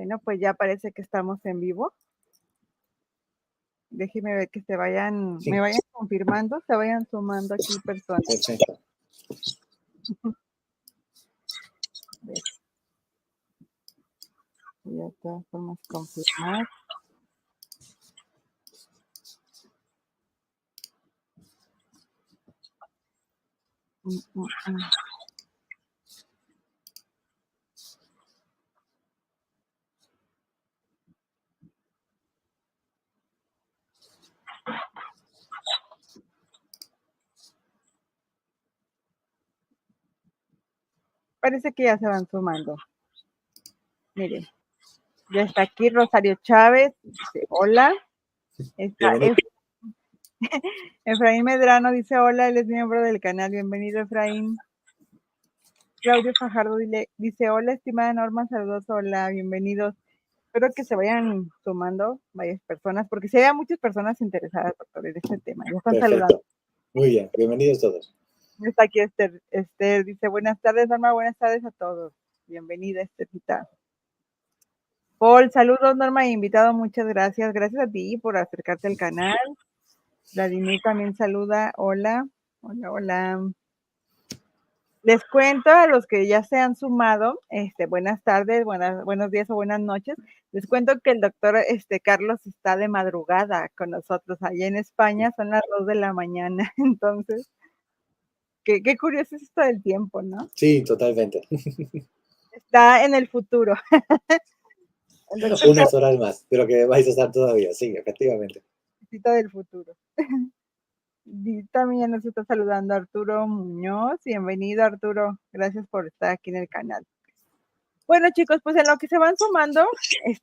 Bueno, pues ya parece que estamos en vivo. Déjeme ver que me vayan confirmando, se vayan sumando aquí personas. Perfecto. Ya está, vamos a confirmar. Parece que ya se van sumando. Miren, ya está aquí Rosario Chávez, dice hola. Está Efraín Medrano, dice hola, él es miembro del canal, bienvenido Efraín. Claudio Fajardo dice hola, estimada Norma, saludos, hola, bienvenidos. Espero que se vayan sumando varias personas, porque si hay muchas personas interesadas, doctor, en este tema. Ya están saludando. Muy bien, bienvenidos todos. Está aquí Esther dice, buenas tardes, Norma, buenas tardes a todos. Bienvenida, Estherita. Paul, saludos, Norma, invitado, muchas gracias. Gracias a ti por acercarte al canal. Vladimir también saluda, hola, hola, hola. Les cuento a los que ya se han sumado, buenas tardes, buenos días o buenas noches. Les cuento que el doctor Carlos está de madrugada con nosotros. Allá en España son las 2 de la mañana. Entonces, qué curioso es esto del tiempo, ¿no? Sí, totalmente. Está en el futuro. Unas horas más de lo que vais a estar todavía, sí, efectivamente. Del futuro. También nos está saludando Arturo Muñoz. Bienvenido, Arturo. Gracias por estar aquí en el canal. Bueno, chicos, pues en lo que se van sumando,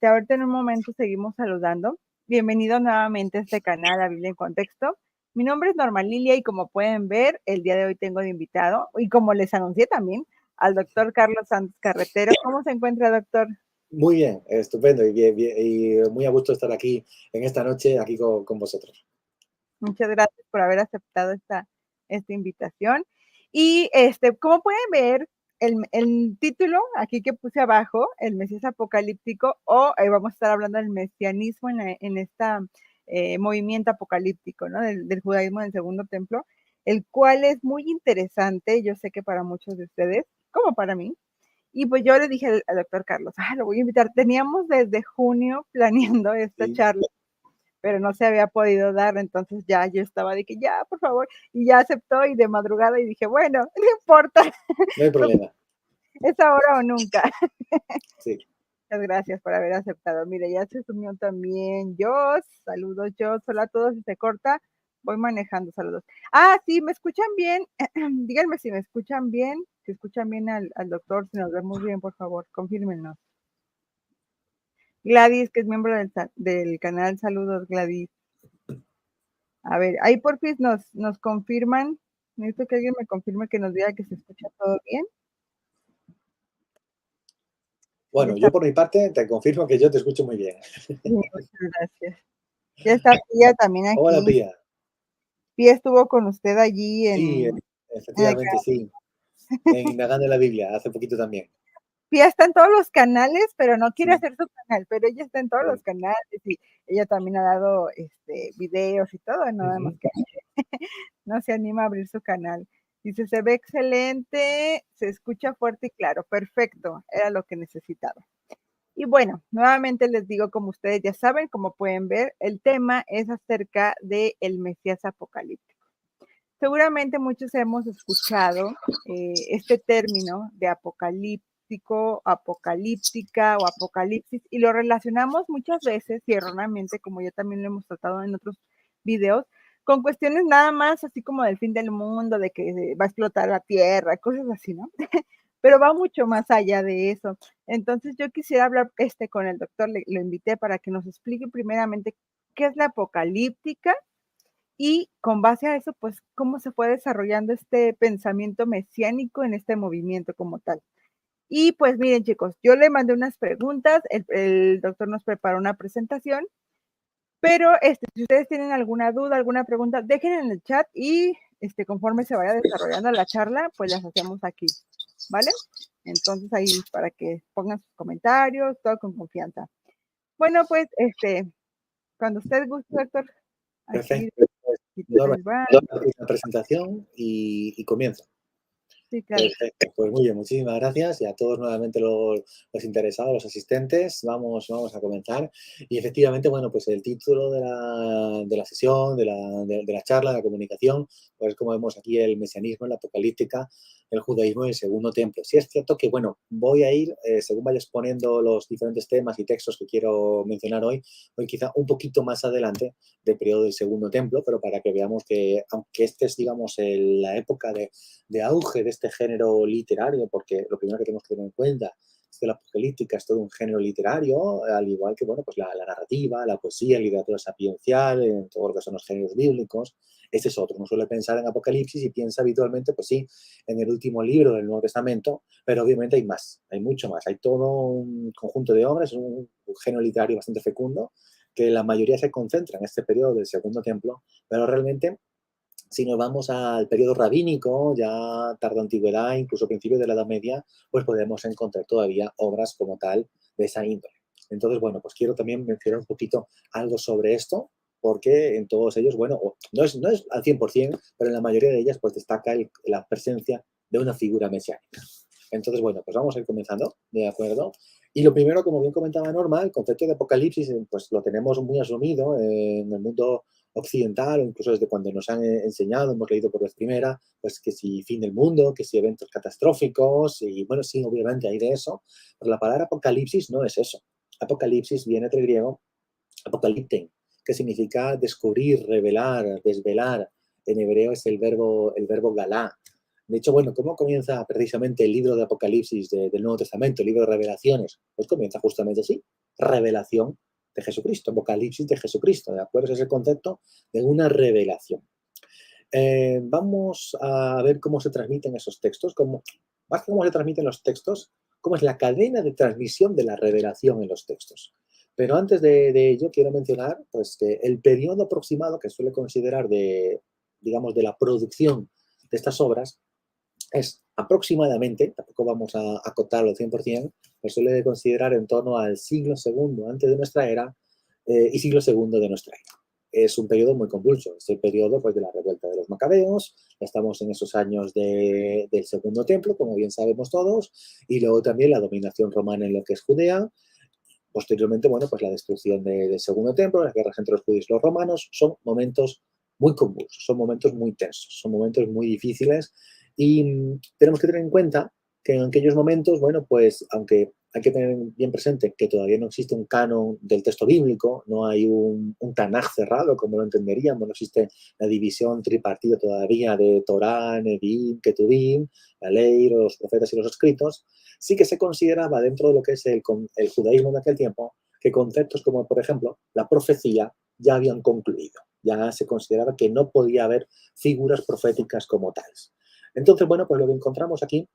ahorita en un momento seguimos saludando. Bienvenidos nuevamente a este canal, a Biblia en Contexto. Mi nombre es Norma Lilia y como pueden ver, el día de hoy tengo de invitado, y como les anuncié también, al doctor Carlos Santos Carretero. ¿Cómo se encuentra, doctor? Muy bien, estupendo y bien, y muy a gusto estar aquí en esta noche, aquí con vosotros. Muchas gracias por haber aceptado esta invitación. Y como pueden ver, el título aquí que puse abajo, el Mesías apocalíptico, o vamos a estar hablando del mesianismo en esta movimiento apocalíptico, ¿no? Del judaísmo del segundo templo, el cual es muy interesante, yo sé que para muchos de ustedes, como para mí. Y pues yo le dije al doctor Carlos, lo voy a invitar. Teníamos desde junio planeando esta charla, pero no se había podido dar, entonces ya yo estaba de que ya, por favor, y ya aceptó y de madrugada y dije, bueno, no importa. No hay problema. Es ahora o nunca. Sí. Muchas gracias por haber aceptado. Mire, ya se sumió también Jos. Saludos, Jos. Hola a todos. Si se corta, voy manejando. Saludos. Sí, ¿me escuchan bien? Díganme si me escuchan bien. Si escuchan bien al doctor, si nos vemos bien, por favor, confírmenos. Gladys, que es miembro del canal. Saludos, Gladys. A ver, ahí por fin nos confirman. Necesito que alguien me confirme que nos diga que se escucha todo bien. Bueno, yo por mi parte te confirmo que yo te escucho muy bien. Sí, muchas gracias. Ya está Pía también aquí. Hola, Pía. Pía estuvo con usted allí Sí, efectivamente, sí. En Indagando en la Biblia, hace poquito también. Pía está en todos los canales, pero no quiere hacer su canal, pero ella está en todos los canales y ella también ha dado videos y todo, nada más que no se anima a abrir su canal. Dice, se ve excelente, se escucha fuerte y claro, perfecto, era lo que necesitaba. Y bueno, nuevamente les digo, como ustedes ya saben, como pueden ver, el tema es acerca del Mesías apocalíptico. Seguramente muchos hemos escuchado este término de apocalíptico, apocalíptica o apocalipsis y lo relacionamos muchas veces y erróneamente, como ya también lo hemos tratado en otros videos, con cuestiones nada más así como del fin del mundo, de que va a explotar la tierra, cosas así, ¿no? Pero va mucho más allá de eso. Entonces yo quisiera hablar con el doctor, lo invité para que nos explique primeramente qué es la apocalíptica y con base a eso, pues, cómo se fue desarrollando este pensamiento mesiánico en este movimiento como tal. Y pues miren, chicos, yo le mandé unas preguntas, el doctor nos preparó una presentación, pero si ustedes tienen alguna duda, alguna pregunta, dejen en el chat y conforme se vaya desarrollando la charla, pues las hacemos aquí. ¿vale? Entonces ahí para que pongan sus comentarios, todo con confianza. Bueno, pues, cuando usted guste, doctor, aquí Perfecto. Pues, Norma, les va. la presentación y comienzo. Sí, claro. Perfecto, pues muy bien, muchísimas gracias y a todos nuevamente los interesados, los asistentes, vamos a comenzar. Y efectivamente, bueno, pues el título de la sesión, de la charla, de la comunicación, pues como vemos aquí el mesianismo, la apocalíptica, el judaísmo y el segundo templo. Sí es cierto que, bueno, voy a ir, según vaya exponiendo los diferentes temas y textos que quiero mencionar hoy, voy quizá un poquito más adelante del periodo del segundo templo, pero para que veamos que, aunque este es, digamos, la época de auge de este género literario, porque lo primero que tenemos que tener en cuenta es que la apocalíptica es todo un género literario, al igual que, bueno, pues la narrativa, la poesía, la literatura sapiencial, en todo lo que son los géneros bíblicos. Este es otro. Uno suele pensar en Apocalipsis y piensa habitualmente, pues sí, en el último libro del Nuevo Testamento, pero obviamente hay más, hay mucho más. Hay todo un conjunto de obras, un género literario bastante fecundo, que la mayoría se concentra en este periodo del Segundo Templo, pero realmente si nos vamos al periodo rabínico, ya tarda antigüedad, incluso principios de la Edad Media, pues podemos encontrar todavía obras como tal de esa índole. Entonces, bueno, pues quiero también mencionar un poquito algo sobre esto, porque en todos ellos, bueno, no es al 100%, pero en la mayoría de ellas pues destaca la presencia de una figura mesiánica. Entonces, bueno, pues vamos a ir comenzando, ¿de acuerdo? Y lo primero, como bien comentaba Norma, el concepto de apocalipsis, pues lo tenemos muy asumido en el mundo occidental, o incluso desde cuando nos han enseñado, hemos leído por vez primera, pues que si fin del mundo, que si eventos catastróficos, y bueno, sí, obviamente hay de eso, pero la palabra apocalipsis no es eso. Apocalipsis viene del griego apocalipten, que significa descubrir, revelar, desvelar. En hebreo es el verbo galá. De hecho, bueno, ¿cómo comienza precisamente el libro de Apocalipsis del Nuevo Testamento, el libro de revelaciones? Pues comienza justamente así, revelación de Jesucristo, Apocalipsis de Jesucristo, ¿de acuerdo? Ese es el concepto de una revelación. Vamos a ver cómo se transmiten esos textos, más que cómo se transmiten los textos, cómo es la cadena de transmisión de la revelación en los textos. Pero antes de ello, quiero mencionar pues, que el periodo aproximado que suele considerar digamos, de la producción de estas obras es aproximadamente, tampoco vamos a acotarlo al 100%, pues suele considerar en torno al siglo segundo antes de nuestra era y siglo segundo de nuestra era. Es un periodo muy convulso, es el periodo pues, de la revuelta de los macabeos, estamos en esos años del Segundo Templo, como bien sabemos todos, y luego también la dominación romana en lo que es Judea. Posteriormente, bueno, pues la destrucción del Segundo Templo, las guerras entre los judíos y los romanos, son momentos muy convulsos, son momentos muy tensos, son momentos muy difíciles y tenemos que tener en cuenta que en aquellos momentos, bueno, pues aunque hay que tener bien presente que todavía no existe un canon del texto bíblico, no hay un Tanaj cerrado, como lo entenderíamos, no existe la división tripartida todavía de Torá, Nevi'im, Ketuvim, la ley, los profetas y los escritos, sí que se consideraba dentro de lo que es el judaísmo de aquel tiempo que conceptos como, por ejemplo, la profecía ya habían concluido. Ya se consideraba que no podía haber figuras proféticas como tales. Entonces, bueno, pues lo que encontramos aquí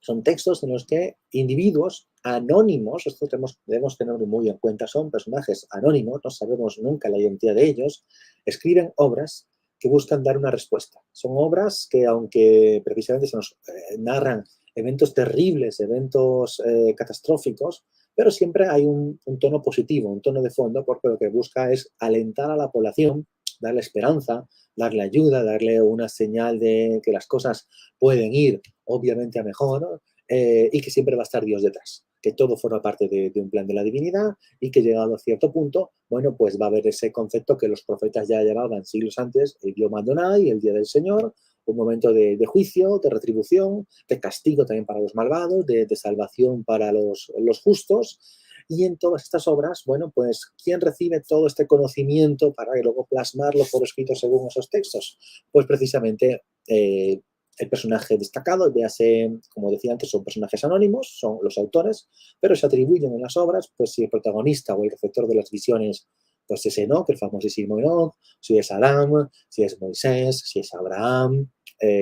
son textos en los que individuos anónimos, esto debemos tener muy en cuenta, son personajes anónimos, no sabemos nunca la identidad de ellos, escriben obras que buscan dar una respuesta. Son obras que, aunque precisamente se nos narran eventos terribles, eventos catastróficos, pero siempre hay un tono positivo, un tono de fondo, porque lo que busca es alentar a la población, darle esperanza, darle ayuda, darle una señal de que las cosas pueden ir obviamente a mejor, y que siempre va a estar Dios detrás, que todo forma parte de un plan de la divinidad y que llegado a cierto punto, bueno, pues va a haber ese concepto que los profetas ya llevaban siglos antes, el Yom Adonai, el Día del Señor, un momento de juicio, de retribución, de castigo también para los malvados, de salvación para los justos. Y en todas estas obras, bueno, pues, ¿quién recibe todo este conocimiento para luego plasmarlo por escrito según esos textos? Pues precisamente el personaje destacado, véase, como decía antes, son personajes anónimos, son los autores, pero se atribuyen en las obras, pues si el protagonista o el receptor de las visiones pues es Enoch, el famosísimo Enoch, si es Adán, si es Moisés, si es Abraham,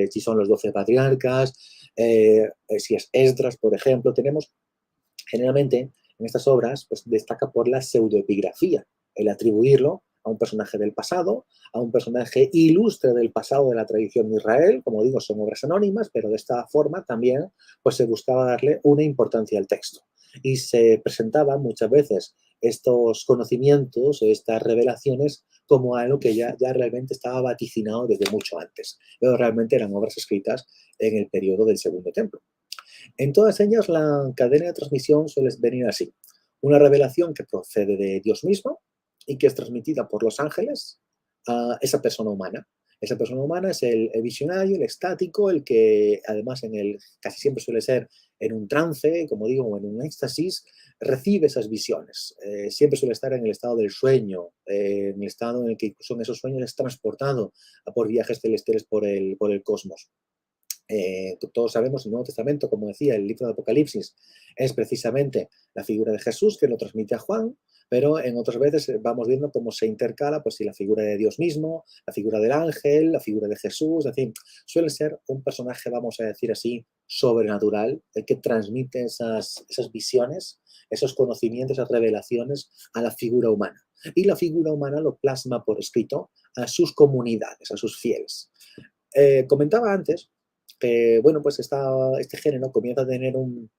si son los 12 patriarcas, si es Esdras, por ejemplo. Tenemos generalmente en estas obras pues destaca por la pseudoepigrafía, el atribuirlo a un personaje del pasado, a un personaje ilustre del pasado de la tradición de Israel. Como digo, son obras anónimas, pero de esta forma también pues, se buscaba darle una importancia al texto. Y se presentaban muchas veces estos conocimientos, estas revelaciones, como algo que ya realmente estaba vaticinado desde mucho antes, pero realmente eran obras escritas en el periodo del Segundo Templo. En todas ellas la cadena de transmisión suele venir así. Una revelación que procede de Dios mismo y que es transmitida por los ángeles a esa persona humana. Esa persona humana es el visionario, el estático, el que además casi siempre suele ser en un trance, como digo, o en un éxtasis, recibe esas visiones. Siempre suele estar en el estado del sueño, en el estado en el que incluso en esos sueños es transportado por viajes celestiales por el cosmos. Todos sabemos el Nuevo Testamento, como decía, el libro de Apocalipsis es precisamente la figura de Jesús que lo transmite a Juan, pero en otras veces vamos viendo cómo se intercala, pues si la figura de Dios mismo, la figura del ángel, la figura de Jesús, es decir, suele ser un personaje, vamos a decir así, sobrenatural, el que transmite esas visiones, esos conocimientos, esas revelaciones a la figura humana. Y la figura humana lo plasma por escrito a sus comunidades, a sus fieles. Comentaba antes que, bueno, pues este género comienza a tener un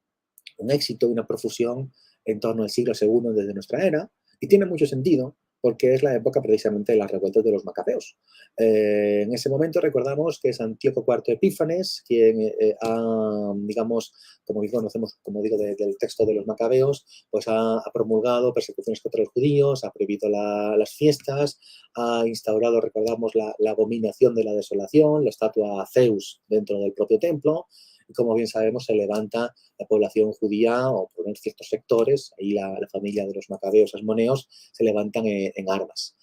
éxito y una profusión en torno al siglo II desde nuestra era, y tiene mucho sentido porque es la época precisamente de las revueltas de los macabeos. En ese momento recordamos que es Antíoco IV Epífanes quien digamos, como conocemos, como digo, del texto de los macabeos, pues ha promulgado persecuciones contra los judíos, ha prohibido las fiestas, ha instaurado, recordamos, la abominación de la desolación, la estatua a Zeus dentro del propio templo, y como bien sabemos se levanta la población judía o por ciertos sectores, ahí la familia de los macabeos asmoneos se levantan en armas.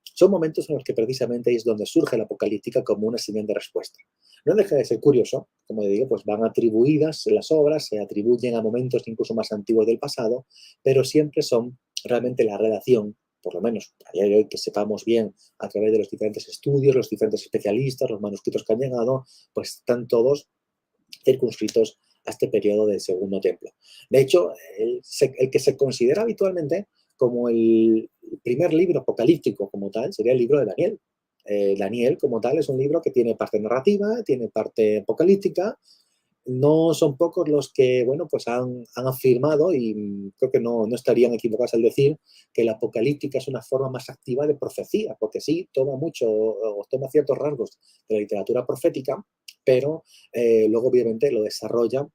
Son momentos en los que precisamente es donde surge la apocalíptica como una señal de respuesta. No deja de ser curioso, como digo, pues van atribuidas las obras, se atribuyen a momentos incluso más antiguos del pasado, pero siempre son realmente la redacción, por lo menos a día de hoy que sepamos bien a través de los diferentes estudios, los diferentes especialistas, los manuscritos que han llegado, pues están todos circunscritos a este periodo del Segundo Templo. De hecho, el que se considera habitualmente como el primer libro apocalíptico como tal sería el libro de Daniel. Daniel como tal es un libro que tiene parte narrativa, tiene parte apocalíptica. No son pocos los que, bueno, pues han afirmado, y creo que no estarían equivocados al decir, que la apocalíptica es una forma más activa de profecía, porque sí, toma ciertos rasgos de la literatura profética, pero luego obviamente lo desarrolla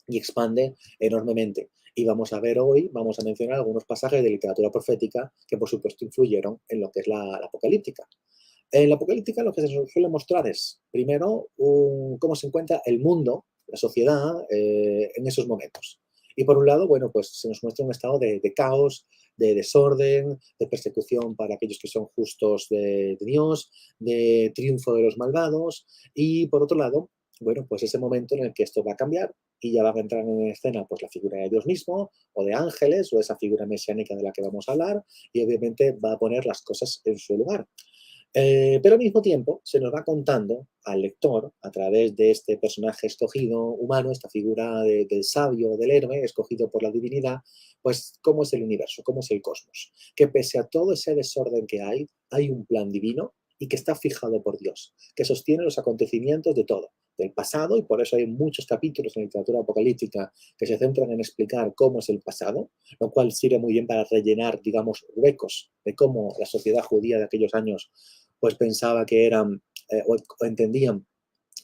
y expande enormemente. Y vamos a ver hoy, vamos a mencionar algunos pasajes de literatura profética que por supuesto influyeron en lo que es la apocalíptica. En la apocalíptica lo que se suele mostrar es, primero, cómo se encuentra el mundo, la sociedad, en esos momentos. Y por un lado, bueno, pues se nos muestra un estado de caos, de desorden, de persecución para aquellos que son justos de Dios, de triunfo de los malvados. Y por otro lado, bueno, pues ese momento en el que esto va a cambiar y ya va a entrar en escena pues la figura de Dios mismo, o de ángeles, o esa figura mesiánica de la que vamos a hablar, y obviamente va a poner las cosas en su lugar. Pero al mismo tiempo se nos va contando al lector, a través de este personaje escogido humano, esta figura del sabio, del héroe, escogido por la divinidad, pues cómo es el universo, cómo es el cosmos. Que pese a todo ese desorden que hay un plan divino y que está fijado por Dios, que sostiene los acontecimientos de todo, del pasado, y por eso hay muchos capítulos en la literatura apocalíptica que se centran en explicar cómo es el pasado, lo cual sirve muy bien para rellenar, digamos, huecos de cómo la sociedad judía de aquellos años pues pensaba que eran o entendían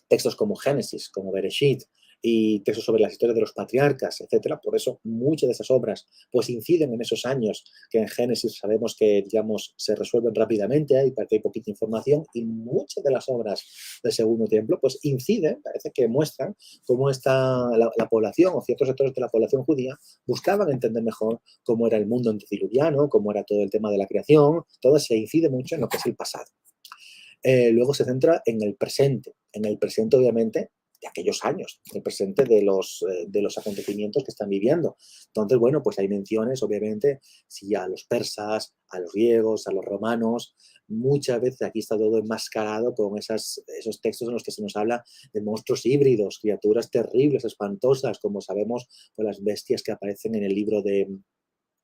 textos como Génesis, como Bereshit, y textos sobre las historias de los patriarcas, etcétera. Por eso muchas de esas obras pues inciden en esos años que en Génesis sabemos que, digamos, se resuelven rápidamente y porque hay poquita información, y muchas de las obras del Segundo Templo pues inciden, parece que muestran cómo está la población o ciertos sectores de la población judía buscaban entender mejor cómo era el mundo antediluviano, cómo era todo el tema de la creación. Todo se incide mucho en lo que es el pasado. Luego se centra en el presente obviamente de aquellos años, el presente de los acontecimientos que están viviendo. Entonces, bueno, pues hay menciones, obviamente, sí, a los persas, a los griegos, a los romanos. Muchas veces aquí está todo enmascarado con esos textos en los que se nos habla de monstruos híbridos, criaturas terribles, espantosas, como sabemos, pues las bestias que aparecen en el libro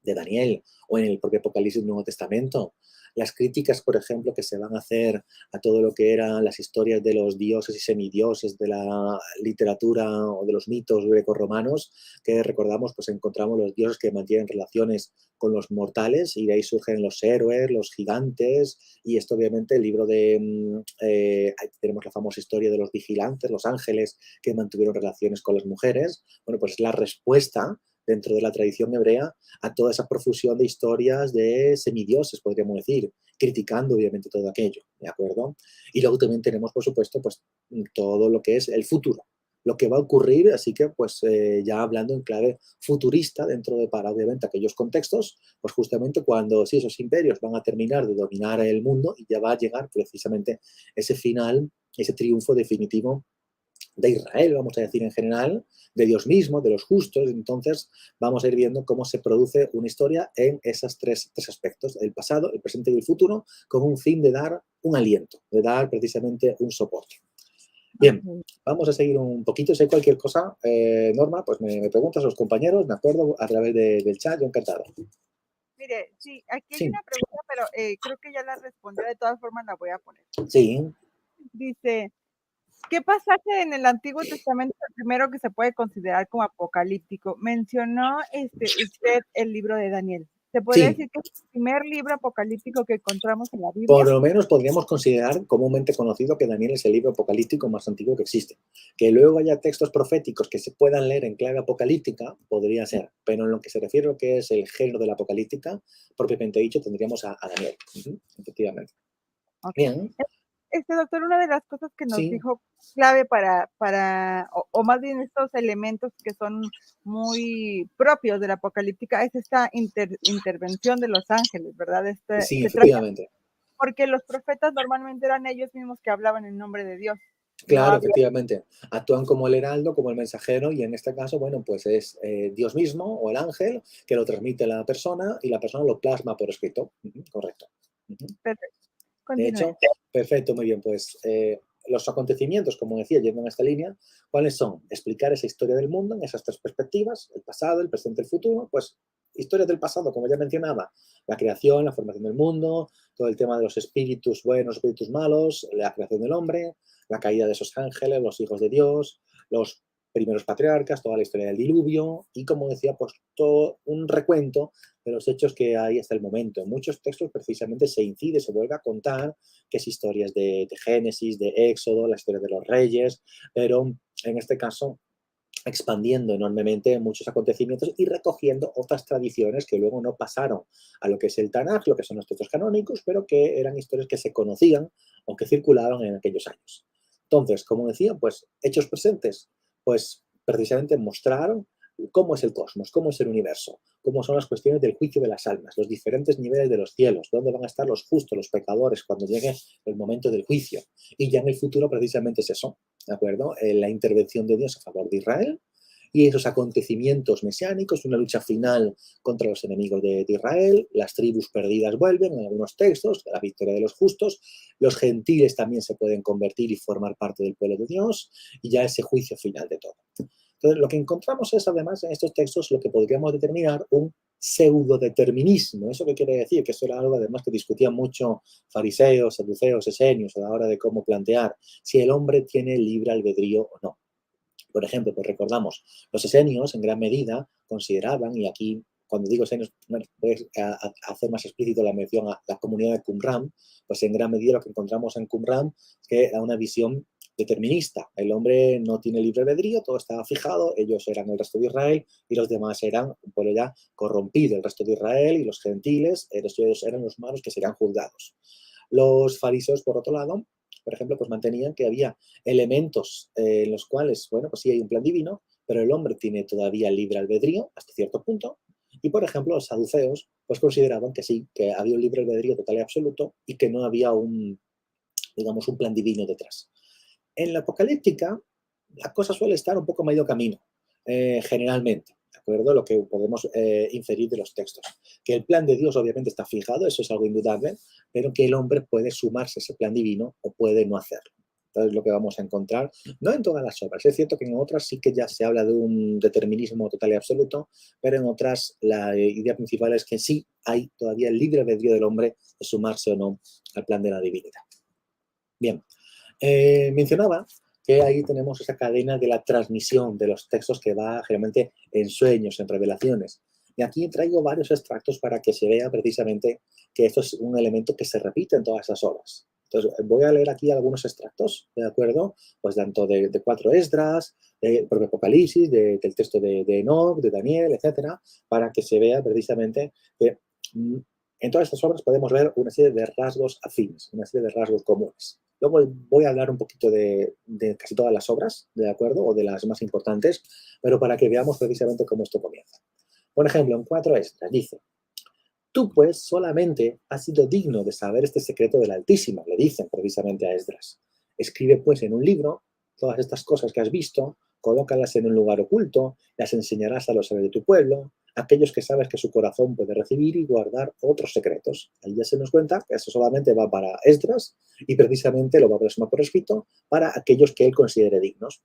de Daniel o en el propio Apocalipsis del Nuevo Testamento, las críticas, por ejemplo, que se van a hacer a todo lo que eran las historias de los dioses y semidioses de la literatura o de los mitos grecorromanos, que recordamos, pues encontramos los dioses que mantienen relaciones con los mortales y de ahí surgen los héroes, los gigantes y esto obviamente el libro de, tenemos la famosa historia de los vigilantes, los ángeles que mantuvieron relaciones con las mujeres, bueno, pues es la respuesta dentro de la tradición hebrea a toda esa profusión de historias de semidioses, podríamos decir, criticando obviamente todo aquello, ¿de acuerdo? Y luego también tenemos, por supuesto, pues todo lo que es el futuro, lo que va a ocurrir, así que pues ya hablando en clave futurista dentro de para obviamente aquellos contextos, pues justamente cuando sí, esos imperios van a terminar de dominar el mundo y ya va a llegar precisamente ese final, ese triunfo definitivo de Israel, vamos a decir en general, de Dios mismo, de los justos. Entonces vamos a ir viendo cómo se produce una historia en esos tres aspectos, el pasado, el presente y el futuro, con un fin de dar un aliento, de dar precisamente un soporte. Bien, vamos a seguir un poquito. Si hay cualquier cosa, Norma, pues me preguntas a los compañeros, me acuerdo, a través del chat, yo encantado. Mire, sí, aquí hay Sí, una pregunta, pero creo que ya la respondió, de todas formas la voy a poner. sí. Dice, ¿qué pasaje en el Antiguo Testamento es el primero que se puede considerar como apocalíptico? Mencionó usted el libro de Daniel. ¿Se podría Sí, decir que es el primer libro apocalíptico que encontramos en la Biblia? por lo menos podríamos considerar comúnmente conocido que Daniel es el libro apocalíptico más antiguo que existe. Que luego haya textos proféticos que se puedan leer en clave apocalíptica, podría ser, pero en lo que se refiere a lo que es el género de la apocalíptica, propiamente dicho, tendríamos a Daniel. Efectivamente. Ok. Bien, Doctor, una de las cosas que nos sí, dijo clave o más bien estos elementos que son muy propios de la apocalíptica es esta intervención de los ángeles, ¿verdad? sí, Se trata efectivamente. porque los profetas normalmente eran ellos mismos que hablaban en nombre de Dios. No Claro, había, efectivamente. Actúan como el heraldo, como el mensajero, y en este caso, bueno, pues es Dios mismo o el ángel que lo transmite a la persona y la persona lo plasma por escrito. Correcto. perfecto, De continúe. hecho, perfecto, muy bien. Pues los acontecimientos, como decía, yendo en esta línea, ¿cuáles son? Explicar esa historia del mundo en esas tres perspectivas, el pasado, el presente, el futuro. Pues historia del pasado, como ya mencionaba, la creación, la formación del mundo, todo el tema de los espíritus buenos, espíritus malos, la creación del hombre, la caída de esos ángeles, los hijos de Dios, los primeros patriarcas, toda la historia del diluvio y, como decía, pues todo un recuento de los hechos que hay hasta el momento. En muchos textos precisamente se incide, se vuelve a contar que es historias de Génesis, de Éxodo, la historia de los reyes, pero en este caso expandiendo enormemente muchos acontecimientos y recogiendo otras tradiciones que luego no pasaron a lo que es el Tanaj, lo que son los textos canónicos, pero que eran historias que se conocían o que circulaban en aquellos años. Entonces, como decía, pues hechos presentes, pues precisamente mostraron cómo es el cosmos, cómo es el universo, cómo son las cuestiones del juicio de las almas, los diferentes niveles de los cielos, dónde van a estar los justos, los pecadores, cuando llegue el momento del juicio. Y ya en el futuro precisamente es eso, ¿de acuerdo? La intervención de Dios a favor de Israel y esos acontecimientos mesiánicos, una lucha final contra los enemigos de Israel, las tribus perdidas vuelven en algunos textos, la victoria de los justos, los gentiles también se pueden convertir y formar parte del pueblo de Dios y ya ese juicio final de todo. Entonces, lo que encontramos es además en estos textos lo que podríamos determinar un pseudodeterminismo. ¿Eso qué quiere decir? Que eso era algo además que discutían mucho fariseos, saduceos, esenios a la hora de cómo plantear si el hombre tiene libre albedrío o no. Por ejemplo, pues recordamos, los esenios en gran medida consideraban, y aquí cuando digo esenios, puedes hacer más explícito la mención a la comunidad de Qumran, pues en gran medida lo que encontramos en Qumran es que era una visión determinista. El hombre no tiene libre albedrío, todo estaba fijado, ellos eran el resto de Israel y los demás eran un pueblo ya corrompido, el resto de Israel y los gentiles, ellos eran los malos que serían juzgados. Los fariseos, por otro lado, por ejemplo, pues mantenían que había elementos en los cuales, bueno, pues sí hay un plan divino, pero el hombre tiene todavía libre albedrío hasta cierto punto. Y, por ejemplo, los saduceos pues consideraban que sí, que había un libre albedrío total y absoluto y que no había digamos, un plan divino detrás. En la apocalíptica, la cosa suele estar un poco medio camino, generalmente, ¿de acuerdo? Lo que podemos inferir de los textos. Que el plan de Dios obviamente está fijado, eso es algo indudable, pero que el hombre puede sumarse a ese plan divino o puede no hacerlo. Entonces, lo que vamos a encontrar, no en todas las obras, es cierto que en otras sí que ya se habla de un determinismo total y absoluto, pero en otras la idea principal es que sí hay todavía el libre albedrío del hombre de sumarse o no al plan de la divinidad. Bien, mencionaba que ahí tenemos esa cadena de la transmisión de los textos que va generalmente en sueños, en revelaciones. Y aquí traigo varios extractos para que se vea precisamente que esto es un elemento que se repite en todas esas obras. Entonces, voy a leer aquí algunos extractos, ¿de acuerdo? Pues tanto de 4 Esdras, del propio Apocalipsis, del texto de Enoch, de Daniel, etcétera, para que se vea precisamente que en todas estas obras podemos ver una serie de rasgos afines, una serie de rasgos comunes. Luego voy a hablar un poquito de casi todas las obras, ¿de acuerdo? O de las más importantes, pero para que veamos precisamente cómo esto comienza. Por ejemplo, en 4 Esdras dice: tú, pues, solamente has sido digno de saber este secreto del Altísimo, le dicen precisamente a Esdras. Escribe, pues, en un libro todas estas cosas que has visto, colócalas en un lugar oculto, las enseñarás a los sabios de tu pueblo, aquellos que sabes que su corazón puede recibir y guardar otros secretos. Ahí ya se nos cuenta que eso solamente va para Esdras y precisamente lo va a plasmar por escrito para aquellos que él considere dignos.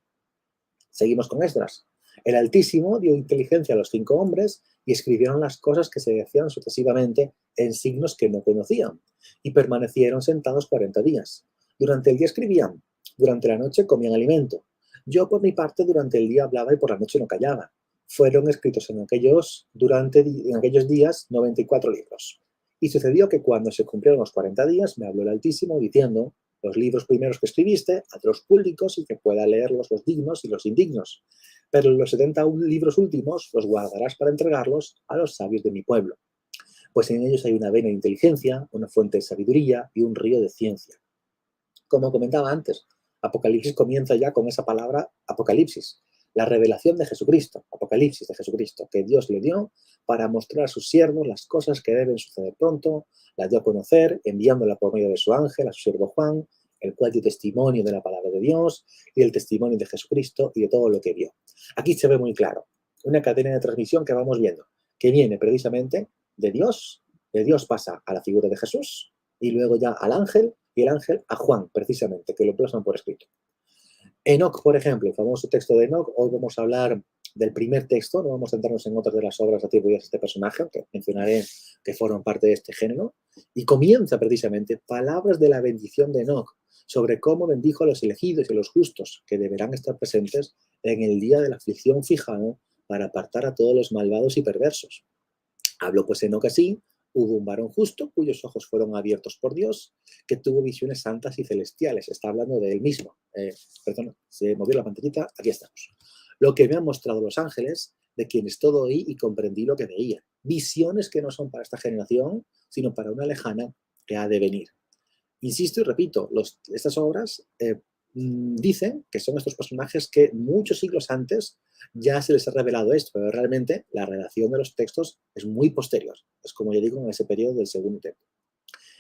Seguimos con Esdras. El Altísimo dio inteligencia a los 5 hombres y escribieron las cosas que se decían sucesivamente en signos que no conocían, y permanecieron sentados 40 días. Durante el día escribían, durante la noche comían alimento. Yo, por mi parte, durante el día hablaba y por la noche no callaba. Fueron escritos en aquellos días 94 libros. Y sucedió que cuando se cumplieron los 40 días, me habló el Altísimo diciendo: los libros primeros que escribiste, hazlos públicos y que pueda leerlos los dignos y los indignos. Pero los 71 libros últimos los guardarás para entregarlos a los sabios de mi pueblo, pues en ellos hay una vena de inteligencia, una fuente de sabiduría y un río de ciencia. Como comentaba antes, Apocalipsis comienza ya con esa palabra Apocalipsis, la revelación de Jesucristo, Apocalipsis de Jesucristo, que Dios le dio para mostrar a sus siervos las cosas que deben suceder pronto, la dio a conocer, enviándola por medio de su ángel a su siervo Juan, el cual dio testimonio de la palabra de Dios y el testimonio de Jesucristo y de todo lo que vio. Aquí se ve muy claro una cadena de transmisión que vamos viendo, que viene precisamente de Dios pasa a la figura de Jesús y luego ya al ángel, y el ángel a Juan, precisamente, que lo plasman por escrito. Enoch, por ejemplo, el famoso texto de Enoch, hoy vamos a hablar del primer texto, no vamos a centrarnos en otras de las obras atribuidas a este personaje, aunque mencionaré que forman parte de este género, y comienza precisamente palabras de la bendición de Enoch, sobre cómo bendijo a los elegidos y a los justos, que deberán estar presentes en el día de la aflicción fijado para apartar a todos los malvados y perversos. Habló pues Enoch así: hubo un varón justo cuyos ojos fueron abiertos por Dios, que tuvo visiones santas y celestiales. Está hablando de él mismo. Perdón, se movió la pantallita, aquí estamos. Lo que me han mostrado los ángeles, de quienes todo oí y comprendí lo que veía. Visiones que no son para esta generación, sino para una lejana que ha de venir. Insisto y repito, estas obras dicen que son estos personajes que muchos siglos antes ya se les ha revelado esto, pero realmente la redacción de los textos es muy posterior. Es como yo digo, en ese periodo del Segundo Templo.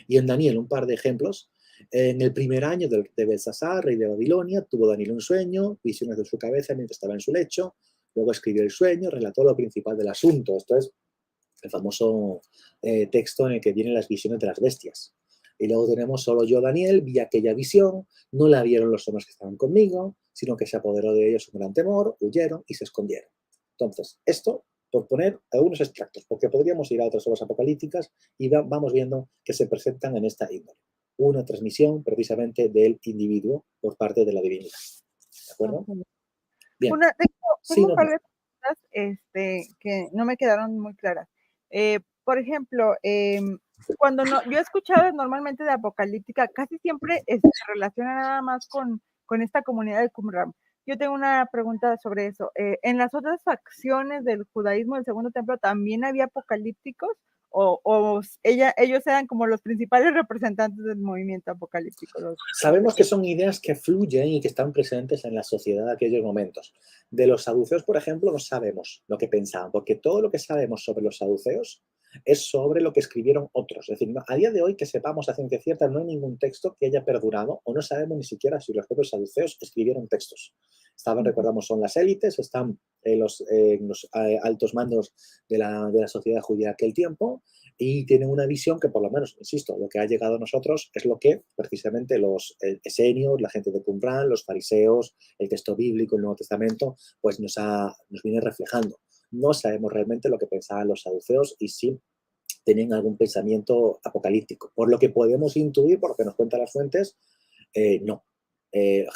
Y en Daniel, un par de ejemplos. En el primer año de Belsasar, rey de Babilonia, tuvo Daniel un sueño, visiones de su cabeza mientras estaba en su lecho, luego escribió el sueño, relató lo principal del asunto. Esto es el famoso texto en el que vienen las visiones de las bestias. Y luego tenemos: solo yo, Daniel, vi aquella visión, no la vieron los hombres que estaban conmigo, sino que se apoderó de ellos un gran temor, huyeron y se escondieron. Entonces, esto por poner algunos extractos, porque podríamos ir a otras obras apocalípticas y vamos viendo que se presentan en esta índole. Una transmisión precisamente del individuo por parte de la divinidad. ¿De acuerdo? Bien. Tengo un par de preguntas que no me quedaron muy claras. Por ejemplo, cuando yo he escuchado normalmente de apocalíptica, casi siempre se relaciona nada más con esta comunidad de Qumran. Yo tengo una pregunta sobre eso. ¿En las otras facciones del judaísmo del Segundo Templo también había apocalípticos? ¿O ellos eran como los principales representantes del movimiento apocalíptico? Sabemos que son ideas que fluyen y que están presentes en la sociedad de aquellos momentos. De los saduceos, por ejemplo, no sabemos lo que pensaban, porque todo lo que sabemos sobre los saduceos es sobre lo que escribieron otros. Es decir, a día de hoy, que sepamos a ciencia cierta, no hay ningún texto que haya perdurado, o no sabemos ni siquiera si los propios saduceos escribieron textos. Recordamos, son las élites, están los altos mandos de la sociedad judía de aquel tiempo, y tienen una visión que, por lo menos, insisto, lo que ha llegado a nosotros es lo que precisamente los esenios, la gente de Qumran, los fariseos, el texto bíblico, el Nuevo Testamento, pues nos viene reflejando. No sabemos realmente lo que pensaban los saduceos y si tenían algún pensamiento apocalíptico. Por lo que podemos intuir, por lo que nos cuentan las fuentes, no.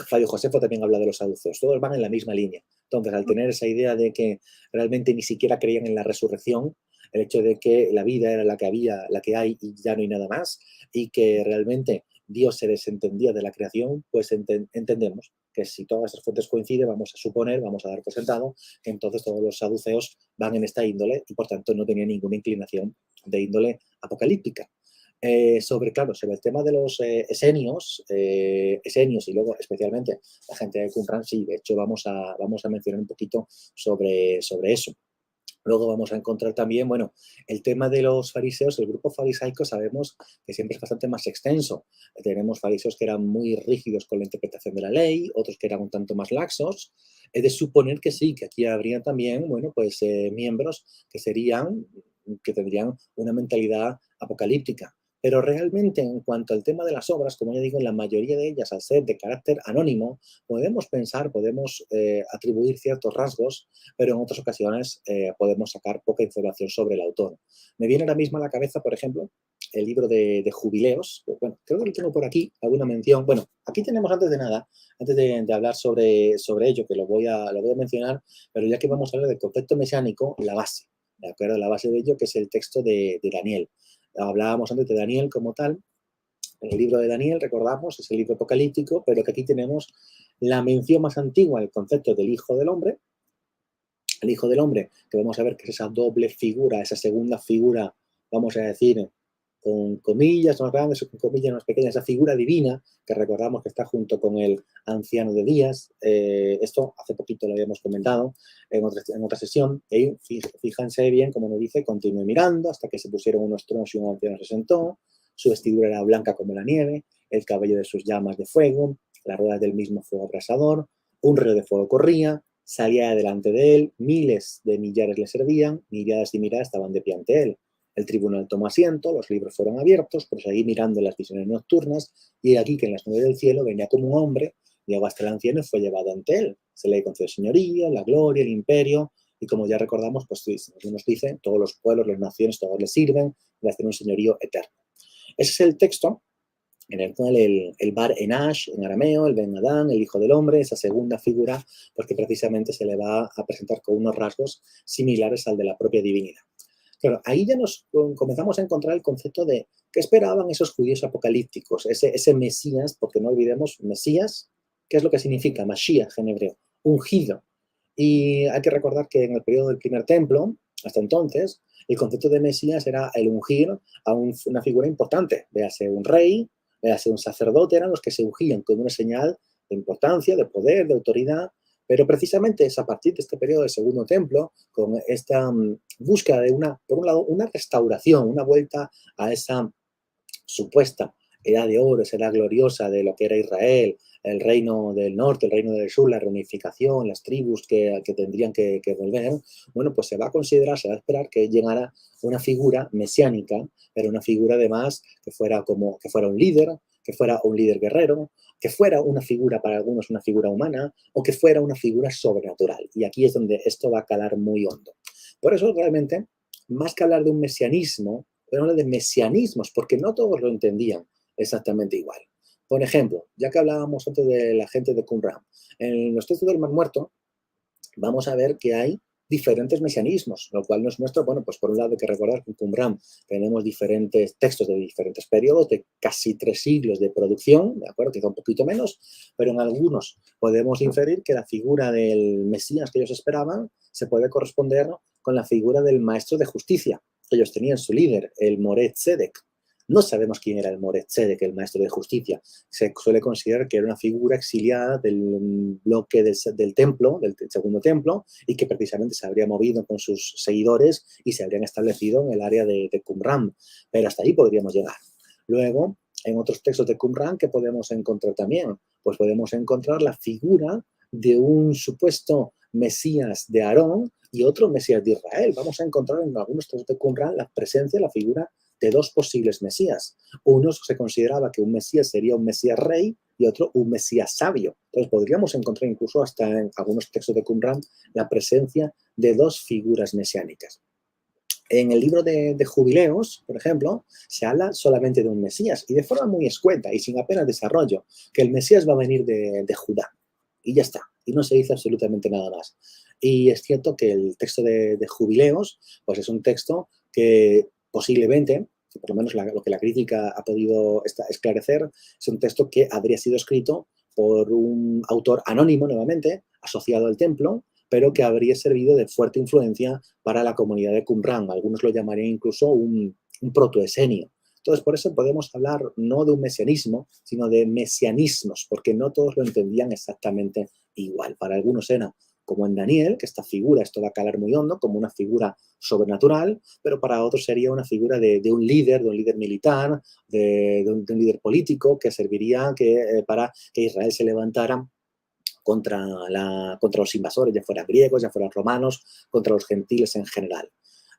Flavio Josefo también habla de los saduceos. Todos van en la misma línea. Entonces, al tener esa idea de que realmente ni siquiera creían en la resurrección, el hecho de que la vida era la que había, la que hay y ya no hay nada más, y que realmente Dios se desentendía de la creación, pues entendemos que si todas esas fuentes coinciden, vamos a suponer, vamos a dar por sentado, que entonces todos los saduceos van en esta índole y por tanto no tenían ninguna inclinación de índole apocalíptica. Sobre el tema de los esenios y luego especialmente la gente de Qumran, sí, de hecho vamos a mencionar un poquito sobre eso. Luego vamos a encontrar también, bueno, el tema de los fariseos, el grupo farisaico sabemos que siempre es bastante más extenso. Tenemos fariseos que eran muy rígidos con la interpretación de la ley, otros que eran un tanto más laxos. Es de suponer que sí, que aquí habría también, bueno, pues miembros que tendrían una mentalidad apocalíptica. Pero realmente en cuanto al tema de las obras, como ya digo, en la mayoría de ellas, al ser de carácter anónimo, podemos pensar, podemos atribuir ciertos rasgos, pero en otras ocasiones podemos sacar poca información sobre el autor. Me viene ahora mismo a la cabeza, por ejemplo, el libro de Jubileos. Bueno, creo que lo tengo por aquí, alguna mención. Bueno, aquí tenemos antes de nada, antes de hablar sobre ello, que lo voy a mencionar, pero ya que vamos a hablar del concepto mesiánico, la base, ¿de acuerdo? La base de ello, que es el texto de Daniel. Hablábamos antes de Daniel como tal. El libro de Daniel, recordamos, es el libro apocalíptico, pero que aquí tenemos la mención más antigua del concepto del Hijo del Hombre. El Hijo del Hombre, que vamos a ver que es esa doble figura, esa segunda figura, vamos a decir, con comillas más grandes o con comillas más pequeñas, esa figura divina que recordamos que está junto con el anciano de días. Esto hace poquito lo habíamos comentado en otra sesión. Y fíjense bien, como nos dice, continué mirando hasta que se pusieron unos tronos y un anciano se sentó. Su vestidura era blanca como la nieve, el cabello de sus llamas de fuego, las ruedas del mismo fuego abrasador, un río de fuego corría, salía delante de él, miles de millares le servían, miradas y miradas estaban de pie ante él. El tribunal tomó asiento, los libros fueron abiertos, proseguí mirando las visiones nocturnas, y aquí que en las nubes del cielo venía como un hombre, llegó hasta el anciano y fue llevado ante él. Se le concedió señoría, la gloria, el imperio, y como ya recordamos, pues nos dice, todos los pueblos, las naciones, todos le sirven, le hacen un señorío eterno. Ese es el texto en el cual el Bar Enash, en arameo, el Ben Adán, el Hijo del Hombre, esa segunda figura, porque precisamente se le va a presentar con unos rasgos similares al de la propia divinidad. Claro, ahí ya nos comenzamos a encontrar el concepto de qué esperaban esos judíos apocalípticos, ese Mesías, porque no olvidemos, Mesías, ¿qué es lo que significa? Mashiach en hebreo, ungido. Y hay que recordar que en el periodo del primer templo, hasta entonces, el concepto de Mesías era el ungir a una figura importante, véase un rey, véase un sacerdote, eran los que se ungían con una señal de importancia, de poder, de autoridad, pero precisamente es a partir de este periodo del segundo templo, con esta búsqueda de por un lado, una restauración, una vuelta a esa supuesta edad de oro, esa edad gloriosa de lo que era Israel, el reino del norte, el reino del sur, la reunificación, las tribus que tendrían que volver, bueno, pues se va a esperar que llegara una figura mesiánica, pero una figura además que fuera un líder guerrero, que fuera una figura, para algunos una figura humana, o que fuera una figura sobrenatural. Y aquí es donde esto va a calar muy hondo. Por eso realmente, más que hablar de un mesianismo, pero hablar de mesianismos, porque no todos lo entendían exactamente igual. Por ejemplo, ya que hablábamos antes de la gente de Qumran, en los textos del Mar Muerto vamos a ver que hay diferentes mesianismos, lo cual nos muestra, bueno, pues por un lado hay que recordar que en Qumran tenemos diferentes textos de diferentes periodos, de casi 3 siglos de producción, ¿de acuerdo? Quizá un poquito menos, pero en algunos podemos inferir que la figura del Mesías que ellos esperaban se puede corresponder con la figura del maestro de justicia, que ellos tenían su líder, el Moreh Tzedek. No sabemos quién era el Moreh Tzedek, el maestro de justicia. Se suele considerar que era una figura exiliada del bloque del templo, del segundo templo, y que precisamente se habría movido con sus seguidores y se habrían establecido en el área de Qumran. Pero hasta ahí podríamos llegar. Luego, en otros textos de Qumran, ¿qué podemos encontrar también? Pues podemos encontrar la figura de un supuesto Mesías de Aarón y otro Mesías de Israel. Vamos a encontrar en algunos textos de Qumran la presencia, la figura de dos posibles Mesías. Uno se consideraba que un Mesías sería un Mesías rey y otro un Mesías sabio. Entonces podríamos encontrar incluso hasta en algunos textos de Qumran la presencia de dos figuras mesiánicas. En el libro de Jubileos, por ejemplo, se habla solamente de un Mesías y de forma muy escueta y sin apenas desarrollo, que el Mesías va a venir de Judá. Y ya está, y no se dice absolutamente nada más. Y es cierto que el texto de Jubileos, pues es un texto que posiblemente, por lo menos lo que la crítica ha podido esclarecer, es un texto que habría sido escrito por un autor anónimo, nuevamente, asociado al templo, pero que habría servido de fuerte influencia para la comunidad de Qumran. Algunos lo llamarían incluso un protoesenio. Entonces, por eso podemos hablar no de un mesianismo, sino de mesianismos, porque no todos lo entendían exactamente igual. Para algunos era como en Daniel, que esta figura, esto va a calar muy hondo, como una figura sobrenatural, pero para otros sería una figura de un líder militar, de un líder político, que serviría para que Israel se levantara contra los invasores, ya fueran griegos, ya fueran romanos, contra los gentiles en general.